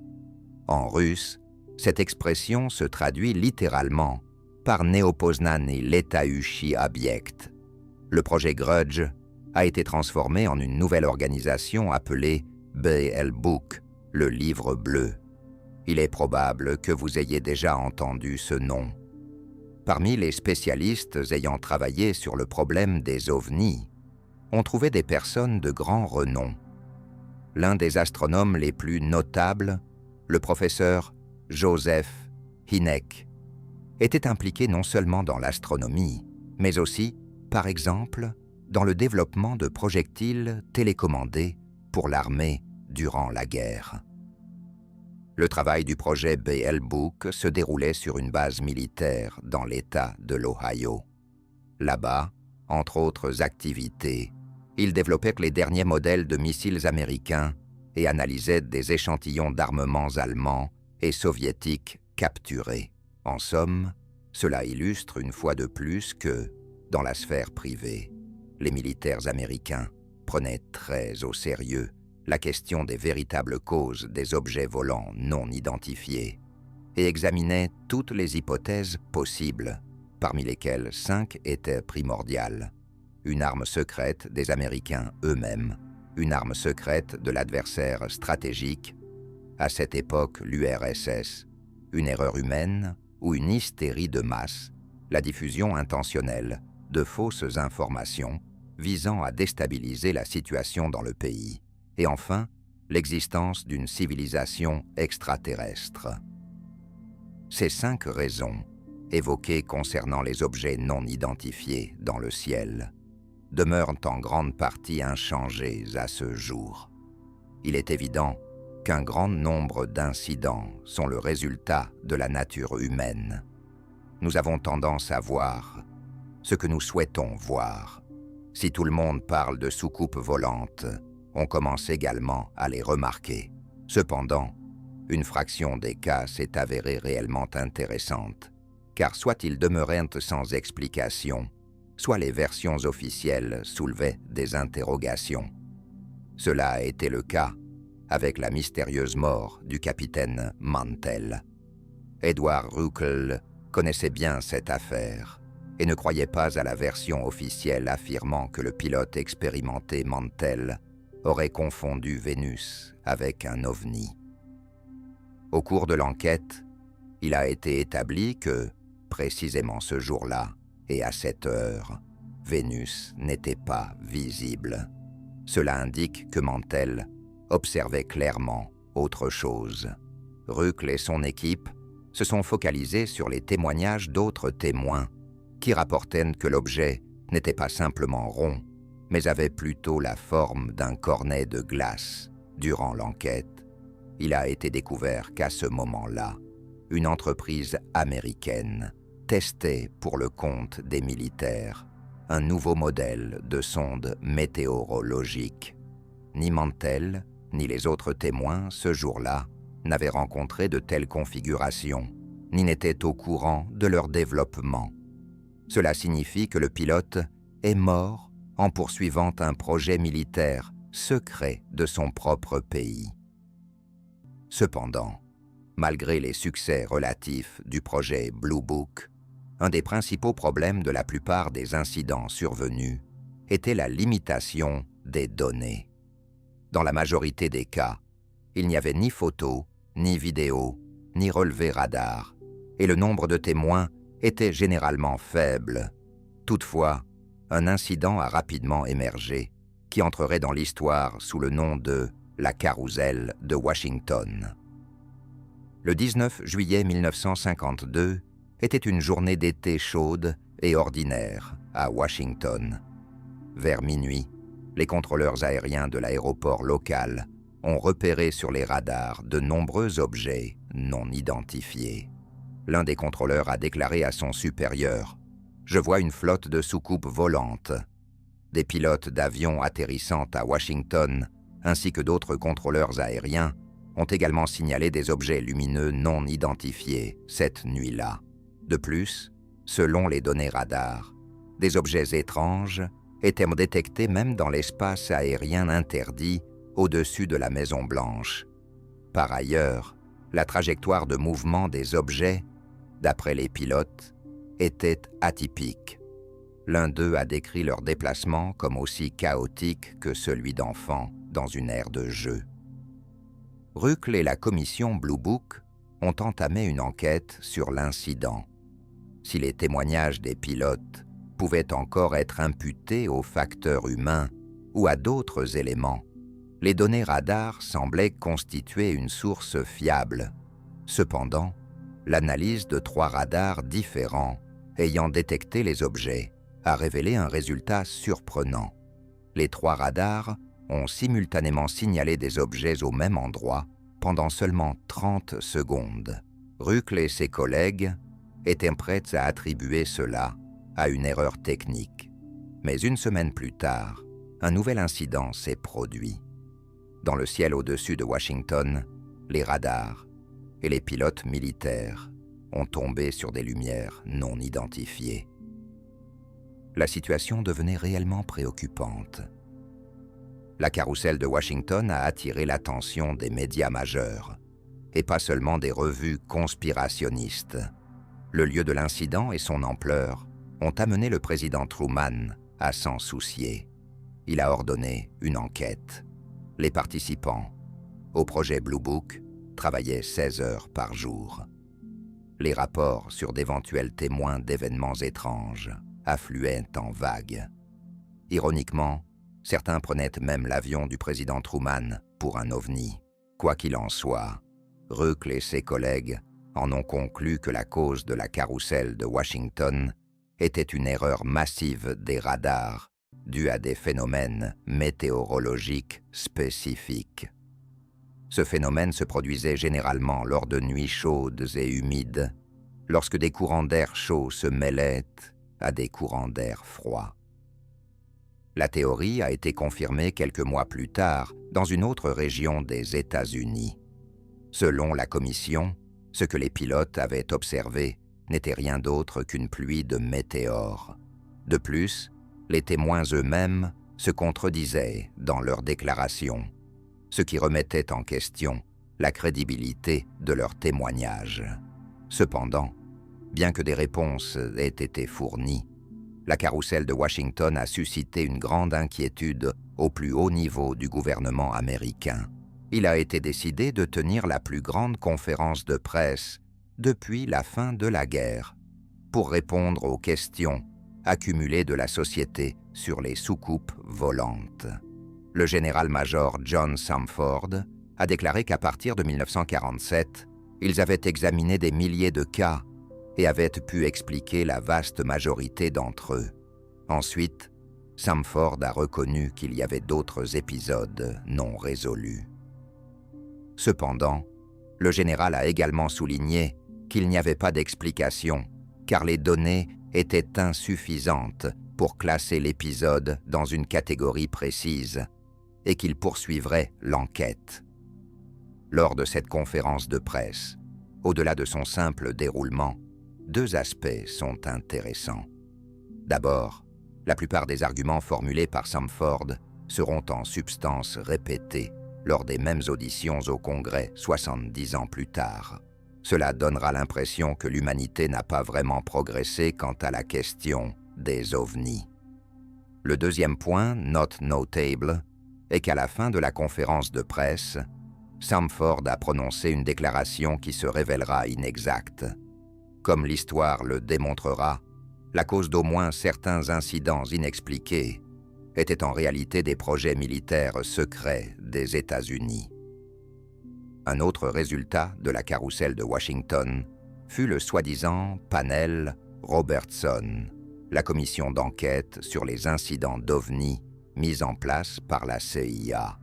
En russe, cette expression se traduit littéralement par Neopoznany letaющий объект. Le projet Grudge a été transformé en une nouvelle organisation appelée BL Book, le livre bleu. Il est probable que vous ayez déjà entendu ce nom. Parmi les spécialistes ayant travaillé sur le problème des ovnis, on trouvait des personnes de grand renom. L'un des astronomes les plus notables, le professeur Joseph Hynek, était impliqué non seulement dans l'astronomie, mais aussi, par exemple, dans le développement de projectiles télécommandés pour l'armée durant la guerre. Le travail du projet BL Book se déroulait sur une base militaire dans l'État de l'Ohio. Là-bas, entre autres activités, il développait les derniers modèles de missiles américains et analysait des échantillons d'armements allemands et soviétiques capturés. En somme, cela illustre une fois de plus que, dans la sphère privée, les militaires américains prenaient très au sérieux la question des véritables causes des objets volants non identifiés et examinaient toutes les hypothèses possibles, parmi lesquelles 5 étaient primordiales. Une arme secrète des Américains eux-mêmes, une arme secrète de l'adversaire stratégique, à cette époque l'URSS, une erreur humaine ou une hystérie de masse, la diffusion intentionnelle de fausses informations visant à déstabiliser la situation dans le pays. et enfin l'existence d'une civilisation extraterrestre. Ces 5 raisons, évoquées concernant les objets non identifiés dans le ciel, demeurent en grande partie inchangées à ce jour. Il est évident qu'un grand nombre d'incidents sont le résultat de la nature humaine. Nous avons tendance à voir ce que nous souhaitons voir. Si tout le monde parle de soucoupes volantes, on commence également à les remarquer. Cependant, une fraction des cas s'est avérée réellement intéressante, car soit ils demeuraient sans explication, soit les versions officielles soulevaient des interrogations. Cela a été le cas avec la mystérieuse mort du capitaine Mantell. Edward Ruckel connaissait bien cette affaire et ne croyait pas à la version officielle affirmant que le pilote expérimenté Mantell aurait confondu Vénus avec un ovni. Au cours de l'enquête, il a été établi que, précisément ce jour-là et à cette heure, Vénus n'était pas visible. Cela indique que Mantell observait clairement autre chose. Ruckel et son équipe se sont focalisés sur les témoignages d'autres témoins qui rapportaient que l'objet n'était pas simplement rond, mais avait plutôt la forme d'un cornet de glace. Durant l'enquête, il a été découvert qu'à ce moment-là, une entreprise américaine testait pour le compte des militaires un nouveau modèle de sonde météorologique. Ni Mantell, ni les autres témoins, ce jour-là, n'avaient rencontré de telles configurations, ni n'étaient au courant de leur développement. Cela signifie que le pilote est mort en poursuivant un projet militaire secret de son propre pays. Cependant, malgré les succès relatifs du projet Blue Book, un des principaux problèmes de la plupart des incidents survenus était la limitation des données. Dans la majorité des cas, il n'y avait ni photos, ni vidéos, ni relevés radar, et le nombre de témoins était généralement faible. Toutefois, un incident a rapidement émergé qui entrerait dans l'histoire sous le nom de la carousel de Washington. Le 19 juillet 1952 était une journée d'été chaude et ordinaire à Washington. Vers minuit, les contrôleurs aériens de l'aéroport local ont repéré sur les radars de nombreux objets non identifiés. L'un des contrôleurs a déclaré à son supérieur « Je vois une flotte de soucoupes volantes ». Des pilotes d'avions atterrissant à Washington, ainsi que d'autres contrôleurs aériens, ont également signalé des objets lumineux non identifiés cette nuit-là. De plus, selon les données radars, des objets étranges étaient détectés même dans l'espace aérien interdit au-dessus de la Maison-Blanche. Par ailleurs, la trajectoire de mouvement des objets, d'après les pilotes, était atypique. L'un d'eux a décrit leur déplacement comme aussi chaotique que celui d'enfants dans une aire de jeu. Ruckel et la commission Blue Book ont entamé une enquête sur l'incident. Si les témoignages des pilotes pouvaient encore être imputés aux facteurs humains ou à d'autres éléments, les données radars semblaient constituer une source fiable. Cependant, l'analyse de 3 radars différents ayant détecté les objets a révélé un résultat surprenant. Les 3 radars ont simultanément signalé des objets au même endroit pendant seulement 30 secondes. Ruckel et ses collègues étaient prêts à attribuer cela à une erreur technique. Mais une semaine plus tard, un nouvel incident s'est produit. Dans le ciel au-dessus de Washington, les radars et les pilotes militaires ont tombé sur des lumières non identifiées. La situation devenait réellement préoccupante. La carousel de Washington a attiré l'attention des médias majeurs, et pas seulement des revues conspirationnistes. Le lieu de l'incident et son ampleur ont amené le président Truman à s'en soucier. Il a ordonné une enquête. Les participants au projet Blue Book travaillaient 16 heures par jour. Les rapports sur d'éventuels témoins d'événements étranges affluaient en vagues. Ironiquement, Certains prenaient même l'avion du président Truman pour un ovni. Quoi qu'il en soit, Röckl et ses collègues en ont conclu que la cause de la carrousel de Washington était une erreur massive des radars due à des phénomènes météorologiques spécifiques. Ce phénomène se produisait généralement lors de nuits chaudes et humides, lorsque des courants d'air chaud se mêlaient à des courants d'air froid. La théorie a été confirmée quelques mois plus tard dans une autre région des États-Unis. Selon la commission, ce que les pilotes avaient observé n'était rien d'autre qu'une pluie de météores. De plus, les témoins eux-mêmes se contredisaient dans leurs déclarations, ce qui remettait en question la crédibilité de leurs témoignages. Cependant, bien que des réponses aient été fournies, la carrousel de Washington a suscité une grande inquiétude au plus haut niveau du gouvernement américain. Il a été décidé de tenir la plus grande conférence de presse depuis la fin de la guerre pour répondre aux questions accumulées de la société sur les soucoupes volantes. Le général-major John Samford a déclaré qu'à partir de 1947, ils avaient examiné des milliers de cas et avaient pu expliquer la vaste majorité d'entre eux. Ensuite, Samford a reconnu qu'il y avait d'autres épisodes non résolus. Cependant, le général a également souligné qu'il n'y avait pas d'explication, car les données étaient insuffisantes pour classer l'épisode dans une catégorie précise, et qu'il poursuivrait l'enquête. Lors de cette conférence de presse, au-delà de son simple déroulement, deux aspects sont intéressants. D'abord, la plupart des arguments formulés par Samford seront en substance répétés lors des mêmes auditions au Congrès 70 ans plus tard. Cela donnera l'impression que l'humanité n'a pas vraiment progressé quant à la question des ovnis. Le deuxième point, not notable, est qu'à la fin de la conférence de presse, Samford a prononcé une déclaration qui se révélera inexacte. Comme l'histoire le démontrera, la cause d'au moins certains incidents inexpliqués était en réalité des projets militaires secrets des États-Unis. Un autre résultat de la carrousel de Washington fut le soi-disant panel Robertson, la commission d'enquête sur les incidents d'OVNI mise en place par la CIA.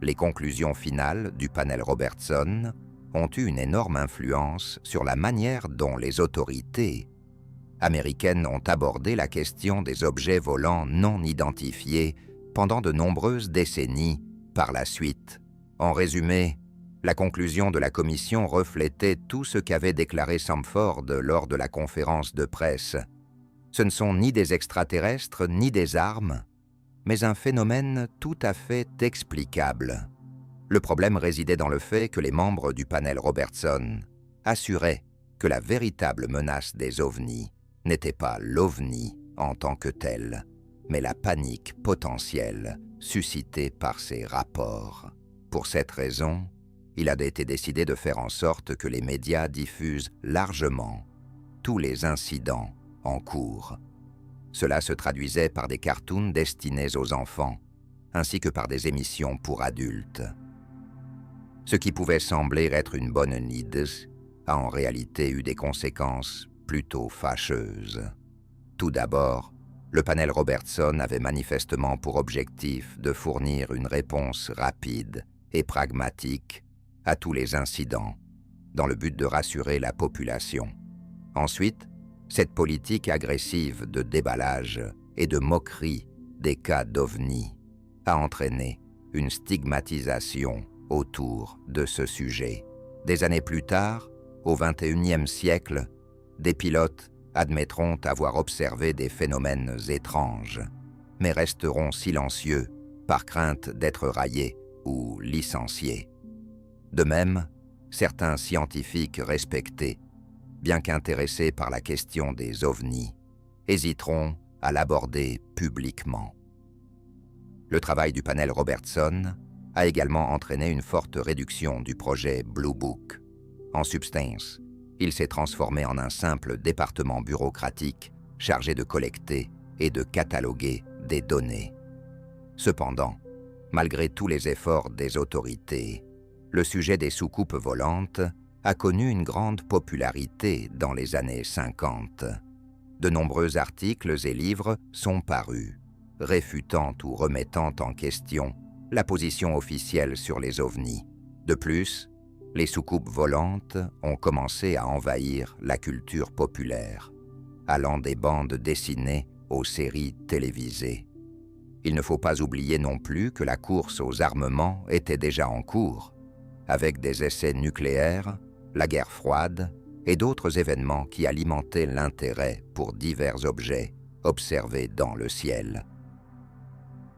Les conclusions finales du panel Robertson ont eu une énorme influence sur la manière dont les autorités américaines ont abordé la question des objets volants non identifiés pendant de nombreuses décennies par la suite. En résumé, la conclusion de la commission reflétait tout ce qu'avait déclaré Samford lors de la conférence de presse. Ce ne sont ni des extraterrestres ni des armes, mais un phénomène tout à fait explicable. Le problème résidait dans le fait que les membres du panel Robertson assuraient que la véritable menace des ovnis n'était pas l'ovni en tant que tel, mais la panique potentielle suscitée par ces rapports. Pour cette raison, il a été décidé de faire en sorte que les médias diffusent largement tous les incidents en cours. Cela se traduisait par des cartoons destinés aux enfants, ainsi que par des émissions pour adultes. Ce qui pouvait sembler être une bonne idée a en réalité eu des conséquences plutôt fâcheuses. Tout d'abord, le panel Robertson avait manifestement pour objectif de fournir une réponse rapide et pragmatique à tous les incidents, dans le but de rassurer la population. Ensuite, cette politique agressive de déballage et de moquerie des cas d'OVNI a entraîné une stigmatisation autour de ce sujet. Des années plus tard, au XXIe siècle, des pilotes admettront avoir observé des phénomènes étranges, mais resteront silencieux par crainte d'être raillés ou licenciés. De même, certains scientifiques respectés, bien qu'intéressés par la question des ovnis, hésiteront à l'aborder publiquement. Le travail du panel Robertson a également entraîné une forte réduction du projet Blue Book. En substance, il s'est transformé en un simple département bureaucratique chargé de collecter et de cataloguer des données. Cependant, malgré tous les efforts des autorités, le sujet des soucoupes volantes a connu une grande popularité dans les années 50. De nombreux articles et livres sont parus, réfutant ou remettant en question la position officielle sur les ovnis. De plus, les soucoupes volantes ont commencé à envahir la culture populaire, allant des bandes dessinées aux séries télévisées. Il ne faut pas oublier non plus que la course aux armements était déjà en cours, avec des essais nucléaires, la guerre froide et d'autres événements qui alimentaient l'intérêt pour divers objets observés dans le ciel.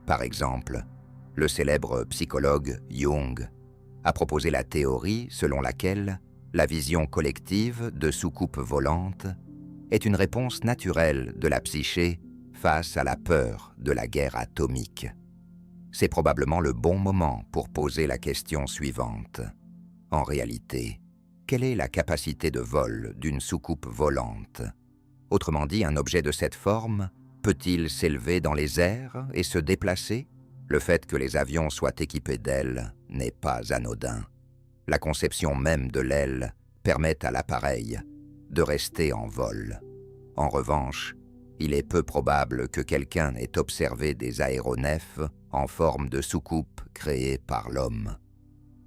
Par exemple, le célèbre psychologue Jung a proposé la théorie selon laquelle la vision collective de soucoupes volantes est une réponse naturelle de la psyché face à la peur de la guerre atomique. C'est probablement le bon moment pour poser la question suivante. En réalité, quelle est la capacité de vol d'une soucoupe volante? Autrement dit, un objet de cette forme peut-il s'élever dans les airs et se déplacer? Le fait que les avions soient équipés d'ailes n'est pas anodin. La conception même de l'aile permet à l'appareil de rester en vol. En revanche, il est peu probable que quelqu'un ait observé des aéronefs en forme de soucoupe créées par l'homme.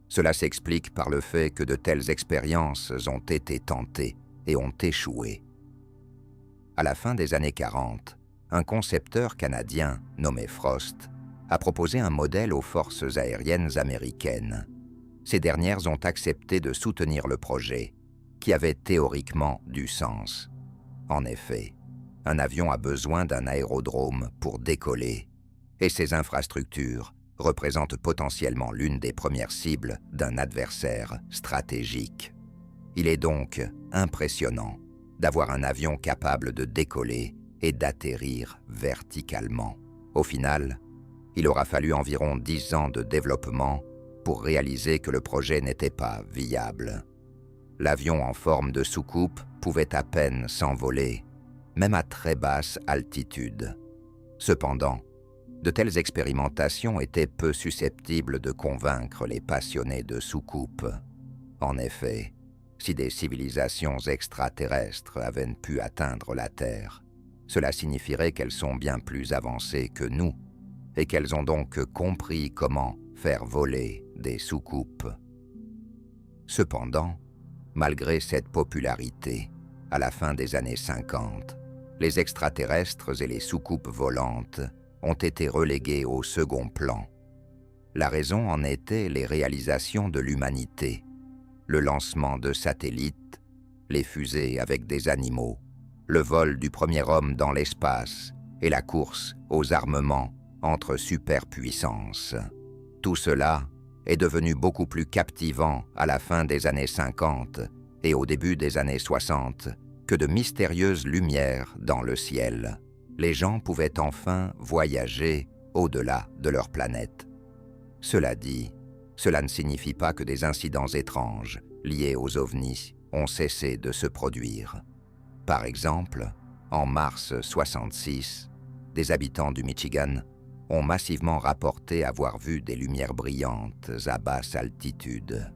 Cela s'explique par le fait que de telles expériences ont été tentées et ont échoué. À la fin des années 40, un concepteur canadien nommé Frost a proposé un modèle aux forces aériennes américaines. Ces dernières ont accepté de soutenir le projet, qui avait théoriquement du sens. En effet, un avion a besoin d'un aérodrome pour décoller, et ces infrastructures représentent potentiellement l'une des premières cibles d'un adversaire stratégique. Il est donc impressionnant d'avoir un avion capable de décoller et d'atterrir verticalement. Au final, il aura fallu environ 10 ans de développement pour réaliser que le projet n'était pas viable. L'avion en forme de soucoupe pouvait à peine s'envoler, même à très basse altitude. Cependant, de telles expérimentations étaient peu susceptibles de convaincre les passionnés de soucoupes. En effet, si des civilisations extraterrestres avaient pu atteindre la Terre, cela signifierait qu'elles sont bien plus avancées que nous, et qu'elles ont donc compris comment faire voler des soucoupes. Cependant, malgré cette popularité, à la fin des années 50, les extraterrestres et les soucoupes volantes ont été relégués au second plan. La raison en était les réalisations de l'humanité, le lancement de satellites, les fusées avec des animaux, le vol du premier homme dans l'espace et la course aux armements entre superpuissances. Tout cela est devenu beaucoup plus captivant à la fin des années 50 et au début des années 60 que de mystérieuses lumières dans le ciel. Les gens pouvaient enfin voyager au-delà de leur planète. Cela dit, cela ne signifie pas que des incidents étranges liés aux ovnis ont cessé de se produire. Par exemple, en mars 66, des habitants du Michigan ont massivement rapporté avoir vu des lumières brillantes à basse altitude.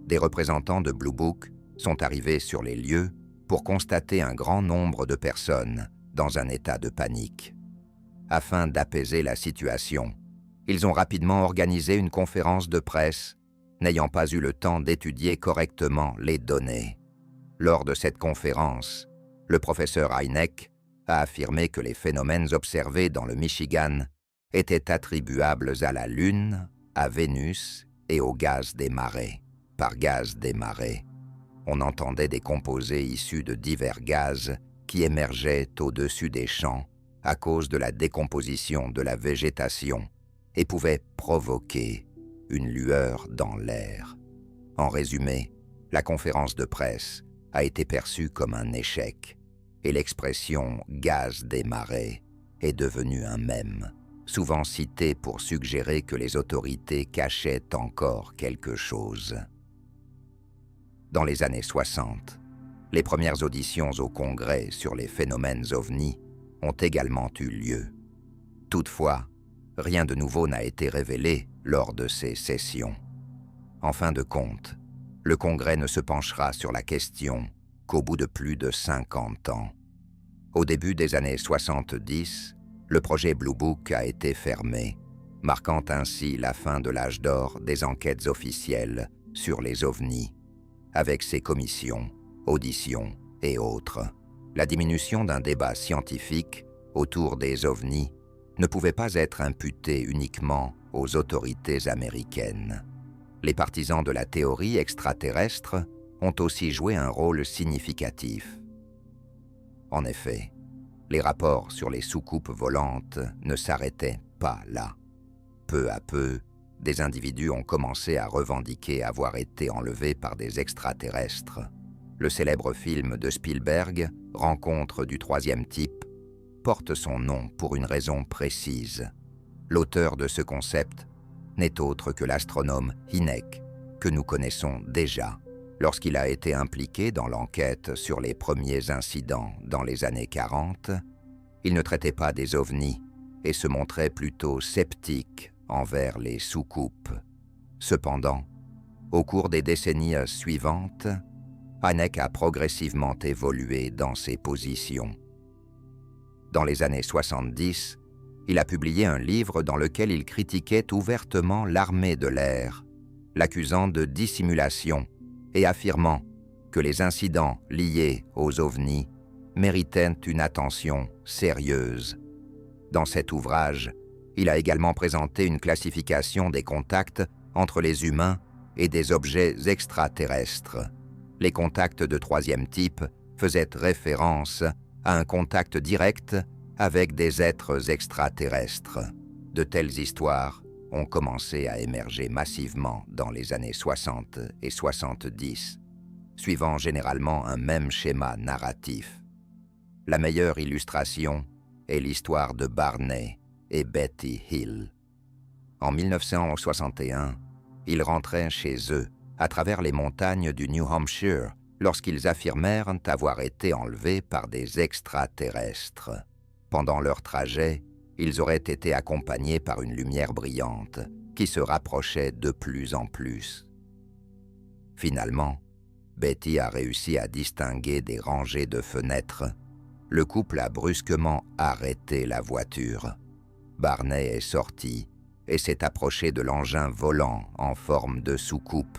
Des représentants de Blue Book sont arrivés sur les lieux pour constater un grand nombre de personnes dans un état de panique. Afin d'apaiser la situation, ils ont rapidement organisé une conférence de presse, n'ayant pas eu le temps d'étudier correctement les données. Lors de cette conférence, le professeur Hynek a affirmé que les phénomènes observés dans le Michigan étaient attribuables à la Lune, à Vénus et au gaz des marais. Par gaz des marais, on entendait des composés issus de divers gaz qui émergeaient au-dessus des champs à cause de la décomposition de la végétation et pouvaient provoquer une lueur dans l'air. En résumé, la conférence de presse a été perçue comme un échec et l'expression « gaz des marais » est devenue un mème, souvent cité pour suggérer que les autorités cachaient encore quelque chose. Dans les années 60, les premières auditions au Congrès sur les phénomènes ovnis ont également eu lieu. Toutefois, rien de nouveau n'a été révélé lors de ces sessions. En fin de compte, le Congrès ne se penchera sur la question qu'au bout de plus de 50 ans. Au début des années 70, le projet Blue Book a été fermé, marquant ainsi la fin de l'âge d'or des enquêtes officielles sur les ovnis, avec ses commissions, auditions et autres. La diminution d'un débat scientifique autour des ovnis ne pouvait pas être imputée uniquement aux autorités américaines. Les partisans de la théorie extraterrestre ont aussi joué un rôle significatif. En effet, les rapports sur les soucoupes volantes ne s'arrêtaient pas là. Peu à peu, des individus ont commencé à revendiquer avoir été enlevés par des extraterrestres. Le célèbre film de Spielberg, Rencontre du troisième type, porte son nom pour une raison précise. L'auteur de ce concept n'est autre que l'astronome Hynek, que nous connaissons déjà, lorsqu'il a été impliqué dans l'enquête sur les premiers incidents dans les années 40. Il ne traitait pas des ovnis et se montrait plutôt sceptique envers les soucoupes. Cependant, au cours des décennies suivantes, Hynek a progressivement évolué dans ses positions. Dans les années 70, il a publié un livre dans lequel il critiquait ouvertement l'armée de l'air, l'accusant de dissimulation et affirmant que les incidents liés aux ovnis méritaient une attention sérieuse. Dans cet ouvrage, il a également présenté une classification des contacts entre les humains et des objets extraterrestres. Les contacts de troisième type faisaient référence à un contact direct avec des êtres extraterrestres. De telles histoires ont commencé à émerger massivement dans les années 60 et 70, suivant généralement un même schéma narratif. La meilleure illustration est l'histoire de Barney et Betty Hill. En 1961, ils rentraient chez eux à travers les montagnes du New Hampshire lorsqu'ils affirmèrent avoir été enlevés par des extraterrestres. Pendant leur trajet, ils auraient été accompagnés par une lumière brillante qui se rapprochait de plus en plus. Finalement, Betty a réussi à distinguer des rangées de fenêtres. Le couple a brusquement arrêté la voiture. Barney est sorti et s'est approché de l'engin volant en forme de soucoupe.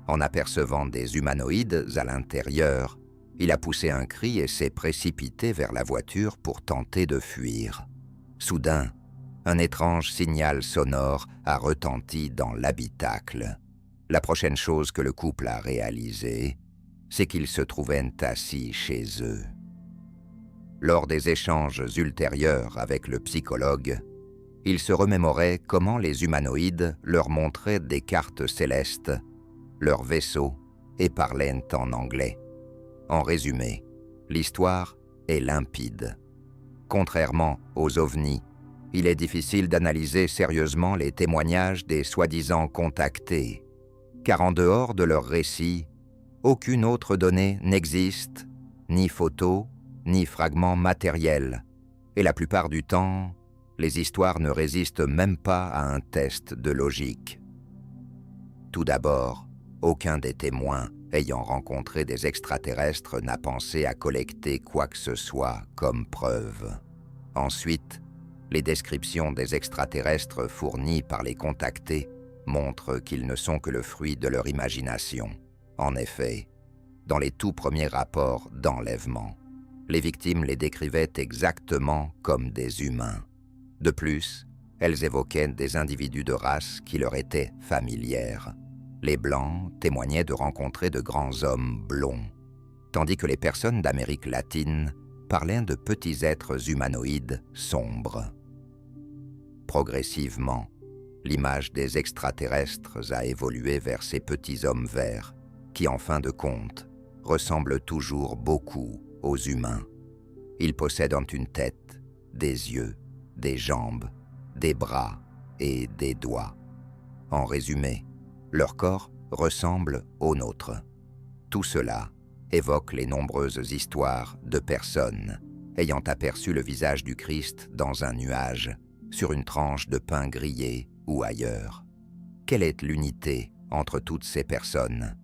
En apercevant des humanoïdes à l'intérieur, il a poussé un cri et s'est précipité vers la voiture pour tenter de fuir. Soudain, un étrange signal sonore a retenti dans l'habitacle. La prochaine chose que le couple a réalisée, c'est qu'ils se trouvaient assis chez eux. Lors des échanges ultérieurs avec le psychologue, ils se remémoraient comment les humanoïdes leur montraient des cartes célestes, leur vaisseau, et parlaient en anglais. En résumé, l'histoire est limpide. Contrairement aux ovnis, il est difficile d'analyser sérieusement les témoignages des soi-disant contactés, car en dehors de leurs récits, aucune autre donnée n'existe, ni photo, ni fragment matériel, et la plupart du temps, les histoires ne résistent même pas à un test de logique. Tout d'abord, aucun des témoins ayant rencontré des extraterrestres n'a pensé à collecter quoi que ce soit comme preuve. Ensuite, les descriptions des extraterrestres fournies par les contactés montrent qu'ils ne sont que le fruit de leur imagination. En effet, dans les tout premiers rapports d'enlèvement, les victimes les décrivaient exactement comme des humains. De plus, elles évoquaient des individus de race qui leur étaient familières. Les Blancs témoignaient de rencontrer de grands hommes blonds, tandis que les personnes d'Amérique latine parlaient de petits êtres humanoïdes sombres. Progressivement, l'image des extraterrestres a évolué vers ces petits hommes verts qui, en fin de compte, ressemblent toujours beaucoup aux humains. Ils possèdent une tête, des yeux, des jambes, des bras et des doigts. En résumé, leur corps ressemble au nôtre. Tout cela évoque les nombreuses histoires de personnes ayant aperçu le visage du Christ dans un nuage sur une tranche de pain grillé ou ailleurs. Quelle est l'unité entre toutes ces personnes?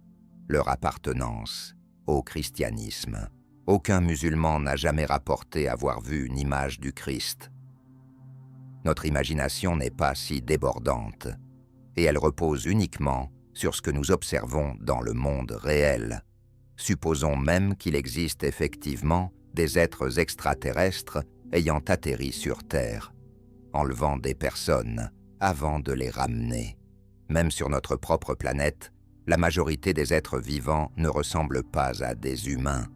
Leur appartenance au christianisme. Aucun musulman n'a jamais rapporté avoir vu une image du Christ. Notre imagination n'est pas si débordante, et elle repose uniquement sur ce que nous observons dans le monde réel. Supposons même qu'il existe effectivement des êtres extraterrestres ayant atterri sur Terre, enlevant des personnes avant de les ramener. Même sur notre propre planète, la majorité des êtres vivants ne ressemblent pas à des humains.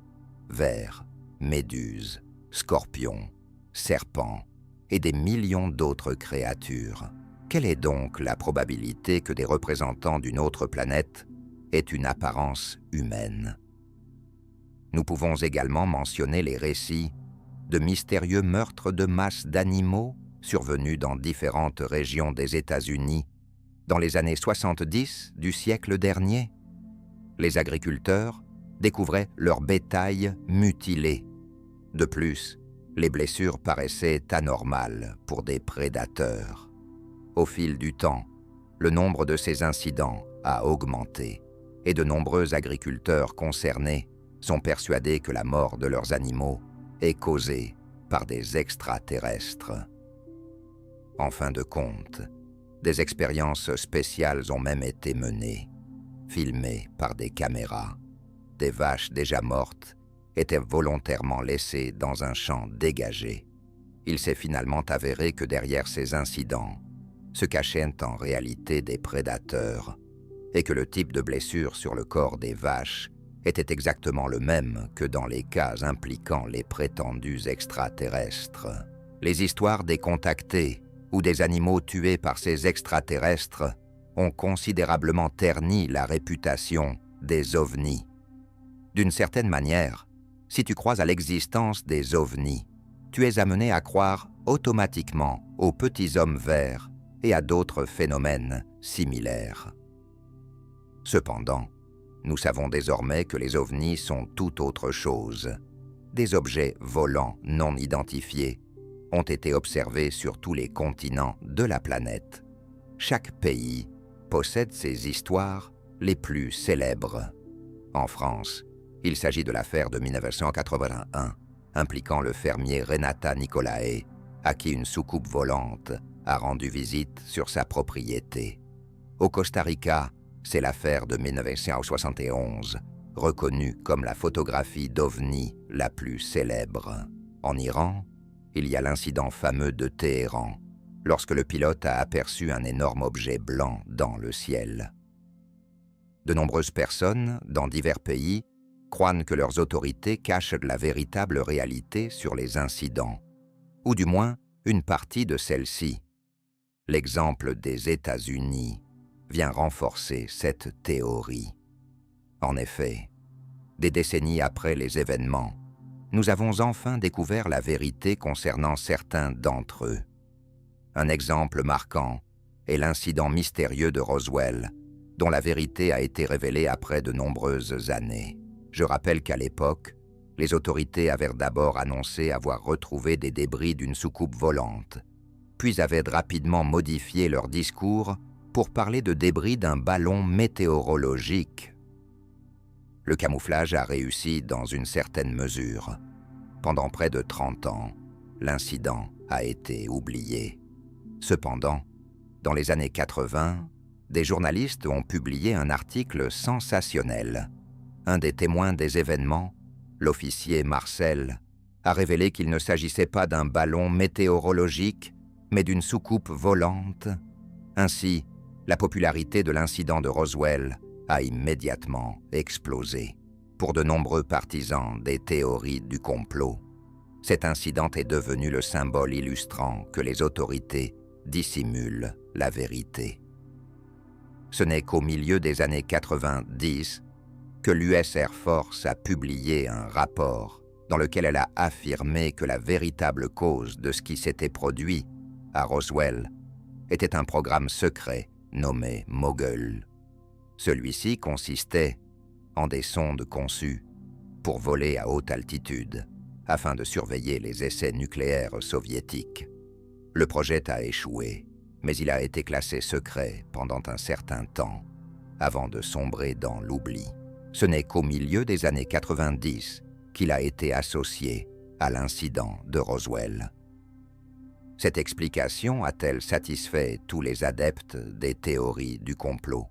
Vers, méduses, scorpions, serpents et des millions d'autres créatures. Quelle est donc la probabilité que des représentants d'une autre planète aient une apparence humaine? Nous pouvons également mentionner les récits de mystérieux meurtres de masse d'animaux survenus dans différentes régions des États-Unis dans les années 70 du siècle dernier. Les agriculteurs découvraient leur bétail mutilé. De plus, les blessures paraissaient anormales pour des prédateurs. Au fil du temps, le nombre de ces incidents a augmenté et de nombreux agriculteurs concernés sont persuadés que la mort de leurs animaux est causée par des extraterrestres. En fin de compte, des expériences spéciales ont même été menées, filmées par des caméras. Des vaches déjà mortes étaient volontairement laissées dans un champ dégagé. Il s'est finalement avéré que derrière ces incidents se cachaient en réalité des prédateurs et que le type de blessure sur le corps des vaches était exactement le même que dans les cas impliquant les prétendus extraterrestres. Les histoires des contactés ou des animaux tués par ces extraterrestres ont considérablement terni la réputation des ovnis. D'une certaine manière, si tu crois à l'existence des ovnis, tu es amené à croire automatiquement aux petits hommes verts et à d'autres phénomènes similaires. Cependant, nous savons désormais que les ovnis sont tout autre chose. Des objets volants non identifiés ont été observés sur tous les continents de la planète. Chaque pays possède ses histoires les plus célèbres. En France, il s'agit de l'affaire de 1981, impliquant le fermier Renata Nicolae, à qui une soucoupe volante a rendu visite sur sa propriété. Au Costa Rica, c'est l'affaire de 1971, reconnue comme la photographie d'OVNI la plus célèbre. En Iran, il y a l'incident fameux de Téhéran, lorsque le pilote a aperçu un énorme objet blanc dans le ciel. De nombreuses personnes, dans divers pays, croient que leurs autorités cachent la véritable réalité sur les incidents, ou du moins une partie de celle-ci. L'exemple des États-Unis vient renforcer cette théorie. En effet, des décennies après les événements, nous avons enfin découvert la vérité concernant certains d'entre eux. Un exemple marquant est l'incident mystérieux de Roswell, dont la vérité a été révélée après de nombreuses années. Je rappelle qu'à l'époque, les autorités avaient d'abord annoncé avoir retrouvé des débris d'une soucoupe volante, puis avaient rapidement modifié leur discours pour parler de débris d'un ballon météorologique. Le camouflage a réussi dans une certaine mesure. Pendant près de 30 ans, l'incident a été oublié. Cependant, dans les années 80, des journalistes ont publié un article sensationnel. Un des témoins des événements, l'officier Marcel, a révélé qu'il ne s'agissait pas d'un ballon météorologique, mais d'une soucoupe volante. Ainsi, la popularité de l'incident de Roswell a immédiatement explosé. Pour de nombreux partisans des théories du complot, cet incident est devenu le symbole illustrant que les autorités dissimulent la vérité. Ce n'est qu'au milieu des années 90 que l'US Air Force a publié un rapport dans lequel elle a affirmé que la véritable cause de ce qui s'était produit à Roswell était un programme secret nommé Mogul. Celui-ci consistait en des sondes conçues pour voler à haute altitude afin de surveiller les essais nucléaires soviétiques. Le projet a échoué, mais il a été classé secret pendant un certain temps, avant de sombrer dans l'oubli. Ce n'est qu'au milieu des années 90 qu'il a été associé à l'incident de Roswell. Cette explication a-t-elle satisfait tous les adeptes des théories du complot?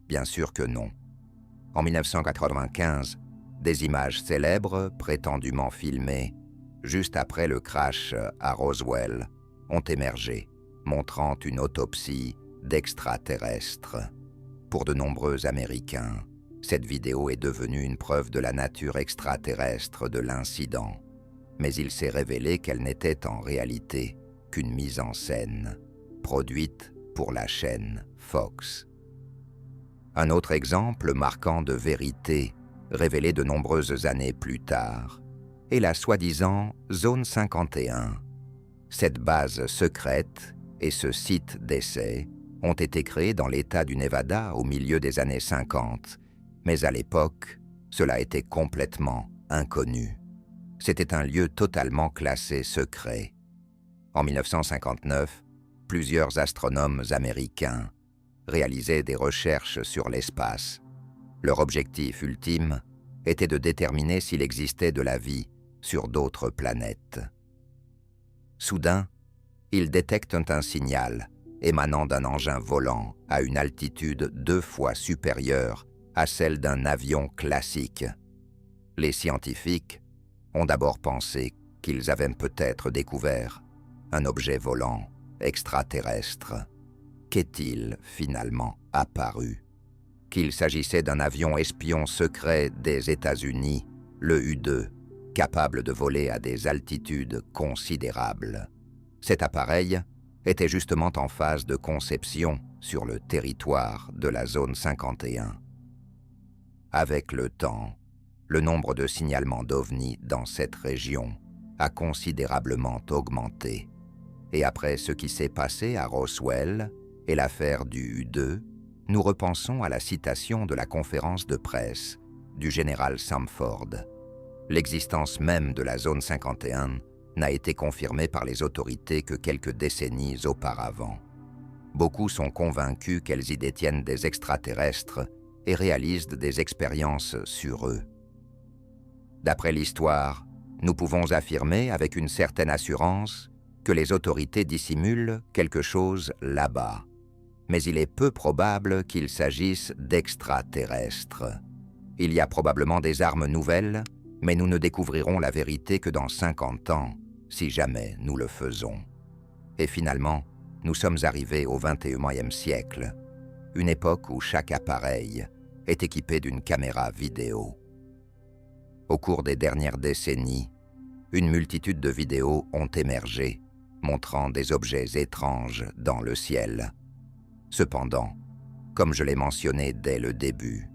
Bien sûr que non. En 1995, des images célèbres, prétendument filmées, juste après le crash à Roswell, ont émergé, montrant une autopsie d'extraterrestres. Pour de nombreux Américains, cette vidéo est devenue une preuve de la nature extraterrestre de l'incident, mais il s'est révélé qu'elle n'était en réalité qu'une mise en scène, produite pour la chaîne Fox. Un autre exemple marquant de vérité, révélé de nombreuses années plus tard, est la soi-disant Zone 51. Cette base secrète et ce site d'essai ont été créés dans l'État du Nevada au milieu des années 50, mais à l'époque, cela était complètement inconnu. C'était un lieu totalement classé secret. En 1959, plusieurs astronomes américains réalisaient des recherches sur l'espace. Leur objectif ultime était de déterminer s'il existait de la vie sur d'autres planètes. Soudain, ils détectent un signal émanant d'un engin volant à une altitude 2 fois supérieure à celle d'un avion classique. Les scientifiques ont d'abord pensé qu'ils avaient peut-être découvert un objet volant extraterrestre. Qu'est-il finalement apparu? Qu'il s'agissait d'un avion espion secret des États-Unis, le U-2, capable de voler à des altitudes considérables. Cet appareil était justement en phase de conception sur le territoire de la zone 51. Avec le temps, le nombre de signalements d'OVNI dans cette région a considérablement augmenté. Et après ce qui s'est passé à Roswell et l'affaire du U-2, nous repensons à la citation de la conférence de presse du général Samford. L'existence même de la zone 51 n'a été confirmée par les autorités que quelques décennies auparavant. Beaucoup sont convaincus qu'elles y détiennent des extraterrestres et réalisent des expériences sur eux. D'après l'histoire, nous pouvons affirmer avec une certaine assurance que les autorités dissimulent quelque chose là-bas. Mais il est peu probable qu'il s'agisse d'extraterrestres. Il y a probablement des armes nouvelles, mais nous ne découvrirons la vérité que dans 50 ans, si jamais nous le faisons. Et finalement, nous sommes arrivés au XXIe siècle, une époque où chaque appareil est équipé d'une caméra vidéo. Au cours des dernières décennies, une multitude de vidéos ont émergé, montrant des objets étranges dans le ciel. Cependant, comme je l'ai mentionné dès le début,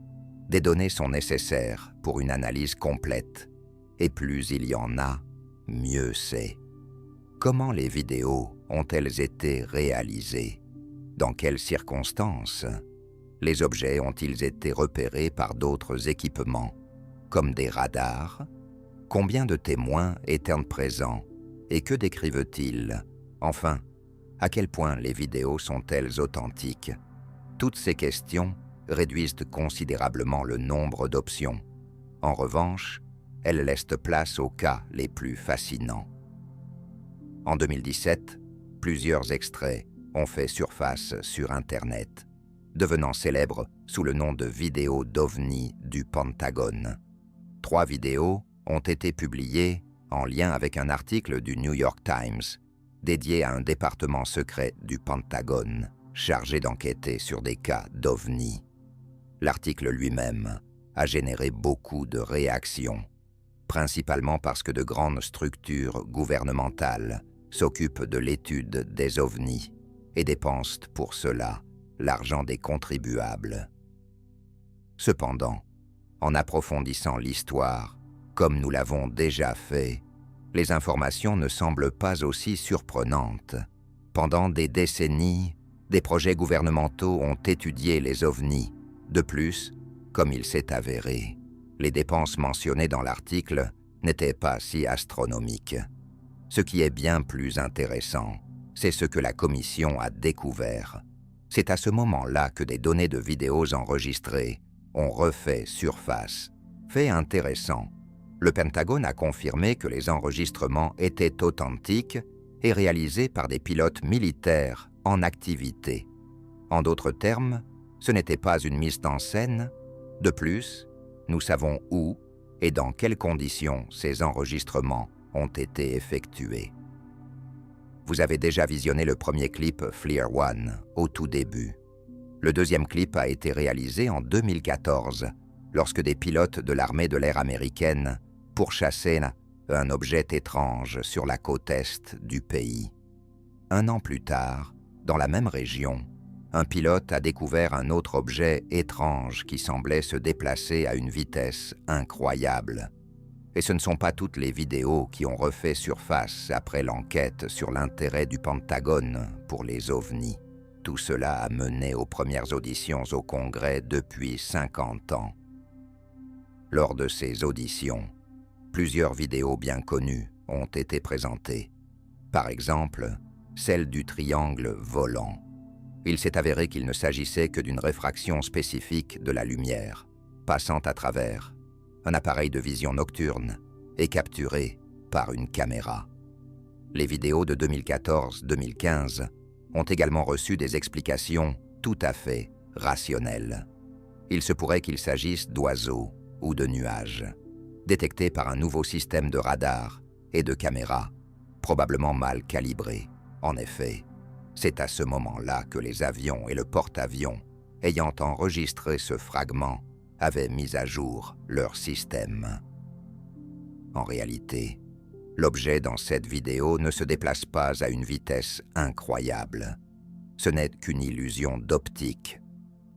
des données sont nécessaires pour une analyse complète, et plus il y en a, mieux c'est. Comment les vidéos ont-elles été réalisées? Dans quelles circonstances? Les objets ont-ils été repérés par d'autres équipements, comme des radars? Combien de témoins étaient présents et que décrivent-ils? Enfin, à quel point les vidéos sont-elles authentiques? Toutes ces questions réduisent considérablement le nombre d'options. En revanche, elles laissent place aux cas les plus fascinants. En 2017, plusieurs extraits ont fait surface sur Internet, devenant célèbres sous le nom de vidéos d'OVNI du Pentagone. 3 vidéos ont été publiées en lien avec un article du New York Times dédié à un département secret du Pentagone chargé d'enquêter sur des cas d'OVNI. L'article lui-même a généré beaucoup de réactions, principalement parce que de grandes structures gouvernementales s'occupent de l'étude des OVNI et dépensent pour cela l'argent des contribuables. Cependant, en approfondissant l'histoire, comme nous l'avons déjà fait, les informations ne semblent pas aussi surprenantes. Pendant des décennies, des projets gouvernementaux ont étudié les OVNI. De plus, comme il s'est avéré, les dépenses mentionnées dans l'article n'étaient pas si astronomiques. Ce qui est bien plus intéressant, C'est ce que la commission a découvert. C'est à ce moment-là que des données de vidéos enregistrées ont refait surface. Fait intéressant, le Pentagone a confirmé que les enregistrements étaient authentiques et réalisés par des pilotes militaires en activité. En d'autres termes, ce n'était pas une mise en scène. De plus, nous savons où et dans quelles conditions ces enregistrements ont été effectués. Vous avez déjà visionné le premier clip Fleer One au tout début. Le deuxième clip a été réalisé en 2014, lorsque des pilotes de l'armée de l'air américaine pourchassaient un objet étrange sur la côte est du pays. Un an plus tard, dans la même région, un pilote a découvert un autre objet étrange qui semblait se déplacer à une vitesse incroyable. Et ce ne sont pas toutes les vidéos qui ont refait surface après l'enquête sur l'intérêt du Pentagone pour les ovnis. Tout cela a mené aux premières auditions au Congrès depuis 50 ans. Lors de ces auditions, plusieurs vidéos bien connues ont été présentées. Par exemple, celle du triangle volant. Il s'est avéré qu'il ne s'agissait que d'une réfraction spécifique de la lumière, passant à travers un appareil de vision nocturne et capturé par une caméra. Les vidéos de 2014-2015 ont également reçu des explications tout à fait rationnelles. Il se pourrait qu'il s'agisse d'oiseaux ou de nuages, détectés par un nouveau système de radar et de caméras, probablement mal calibrés. En effet, c'est à ce moment-là que les avions et le porte-avions, ayant enregistré ce fragment, avaient mis à jour leur système. En réalité, l'objet dans cette vidéo ne se déplace pas à une vitesse incroyable. Ce n'est qu'une illusion d'optique.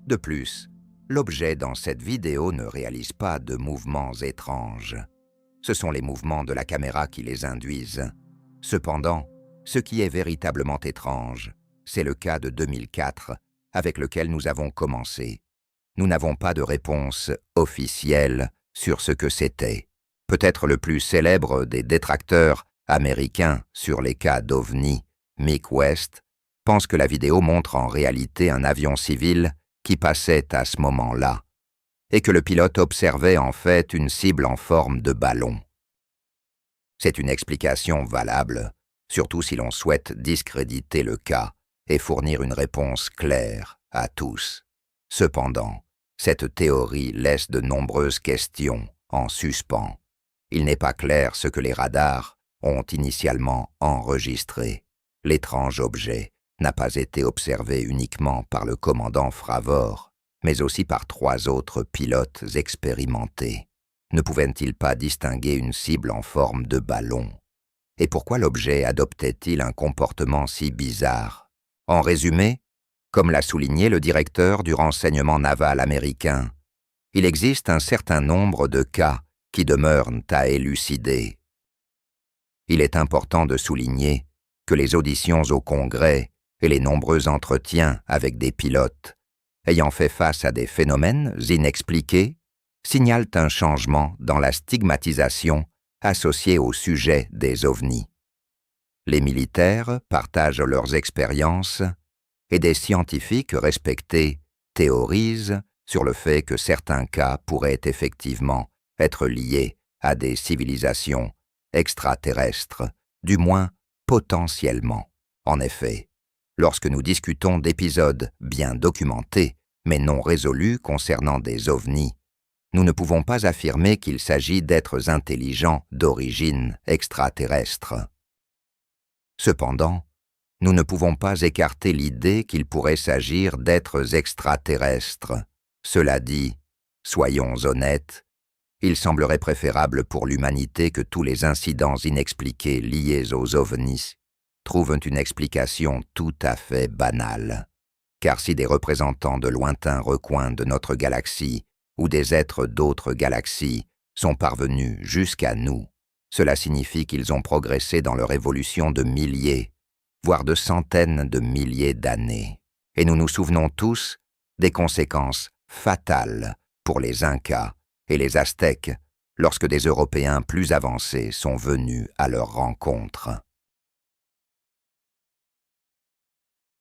De plus, l'objet dans cette vidéo ne réalise pas de mouvements étranges. Ce sont les mouvements de la caméra qui les induisent. Cependant, ce qui est véritablement étrange, c'est le cas de 2004, avec lequel nous avons commencé. Nous n'avons pas de réponse officielle sur ce que c'était. Peut-être le plus célèbre des détracteurs américains sur les cas d'OVNI, Mick West, pense que la vidéo montre en réalité un avion civil qui passait à ce moment-là, et que le pilote observait en fait une cible en forme de ballon. C'est une explication valable, surtout si l'on souhaite discréditer le cas et fournir une réponse claire à tous. Cependant, cette théorie laisse de nombreuses questions en suspens. Il n'est pas clair ce que les radars ont initialement enregistré. L'étrange objet n'a pas été observé uniquement par le commandant Fravor, mais aussi par 3 autres pilotes expérimentés. Ne pouvaient-ils pas distinguer une cible en forme de ballon? Et pourquoi l'objet adoptait-il un comportement si bizarre? En résumé, comme l'a souligné le directeur du renseignement naval américain, il existe un certain nombre de cas qui demeurent à élucider. Il est important de souligner que les auditions au Congrès et les nombreux entretiens avec des pilotes ayant fait face à des phénomènes inexpliqués signalent un changement dans la stigmatisation associée au sujet des ovnis. Les militaires partagent leurs expériences et des scientifiques respectés théorisent sur le fait que certains cas pourraient effectivement être liés à des civilisations extraterrestres, du moins potentiellement. En effet, lorsque nous discutons d'épisodes bien documentés mais non résolus concernant des ovnis, nous ne pouvons pas affirmer qu'il s'agit d'êtres intelligents d'origine extraterrestre. Cependant, nous ne pouvons pas écarter l'idée qu'il pourrait s'agir d'êtres extraterrestres. Cela dit, soyons honnêtes, il semblerait préférable pour l'humanité que tous les incidents inexpliqués liés aux ovnis trouvent une explication tout à fait banale. Car si des représentants de lointains recoins de notre galaxie ou des êtres d'autres galaxies sont parvenus jusqu'à nous, cela signifie qu'ils ont progressé dans leur évolution de milliers, voire de centaines de milliers d'années. Et nous nous souvenons tous des conséquences fatales pour les Incas et les Aztèques lorsque des Européens plus avancés sont venus à leur rencontre.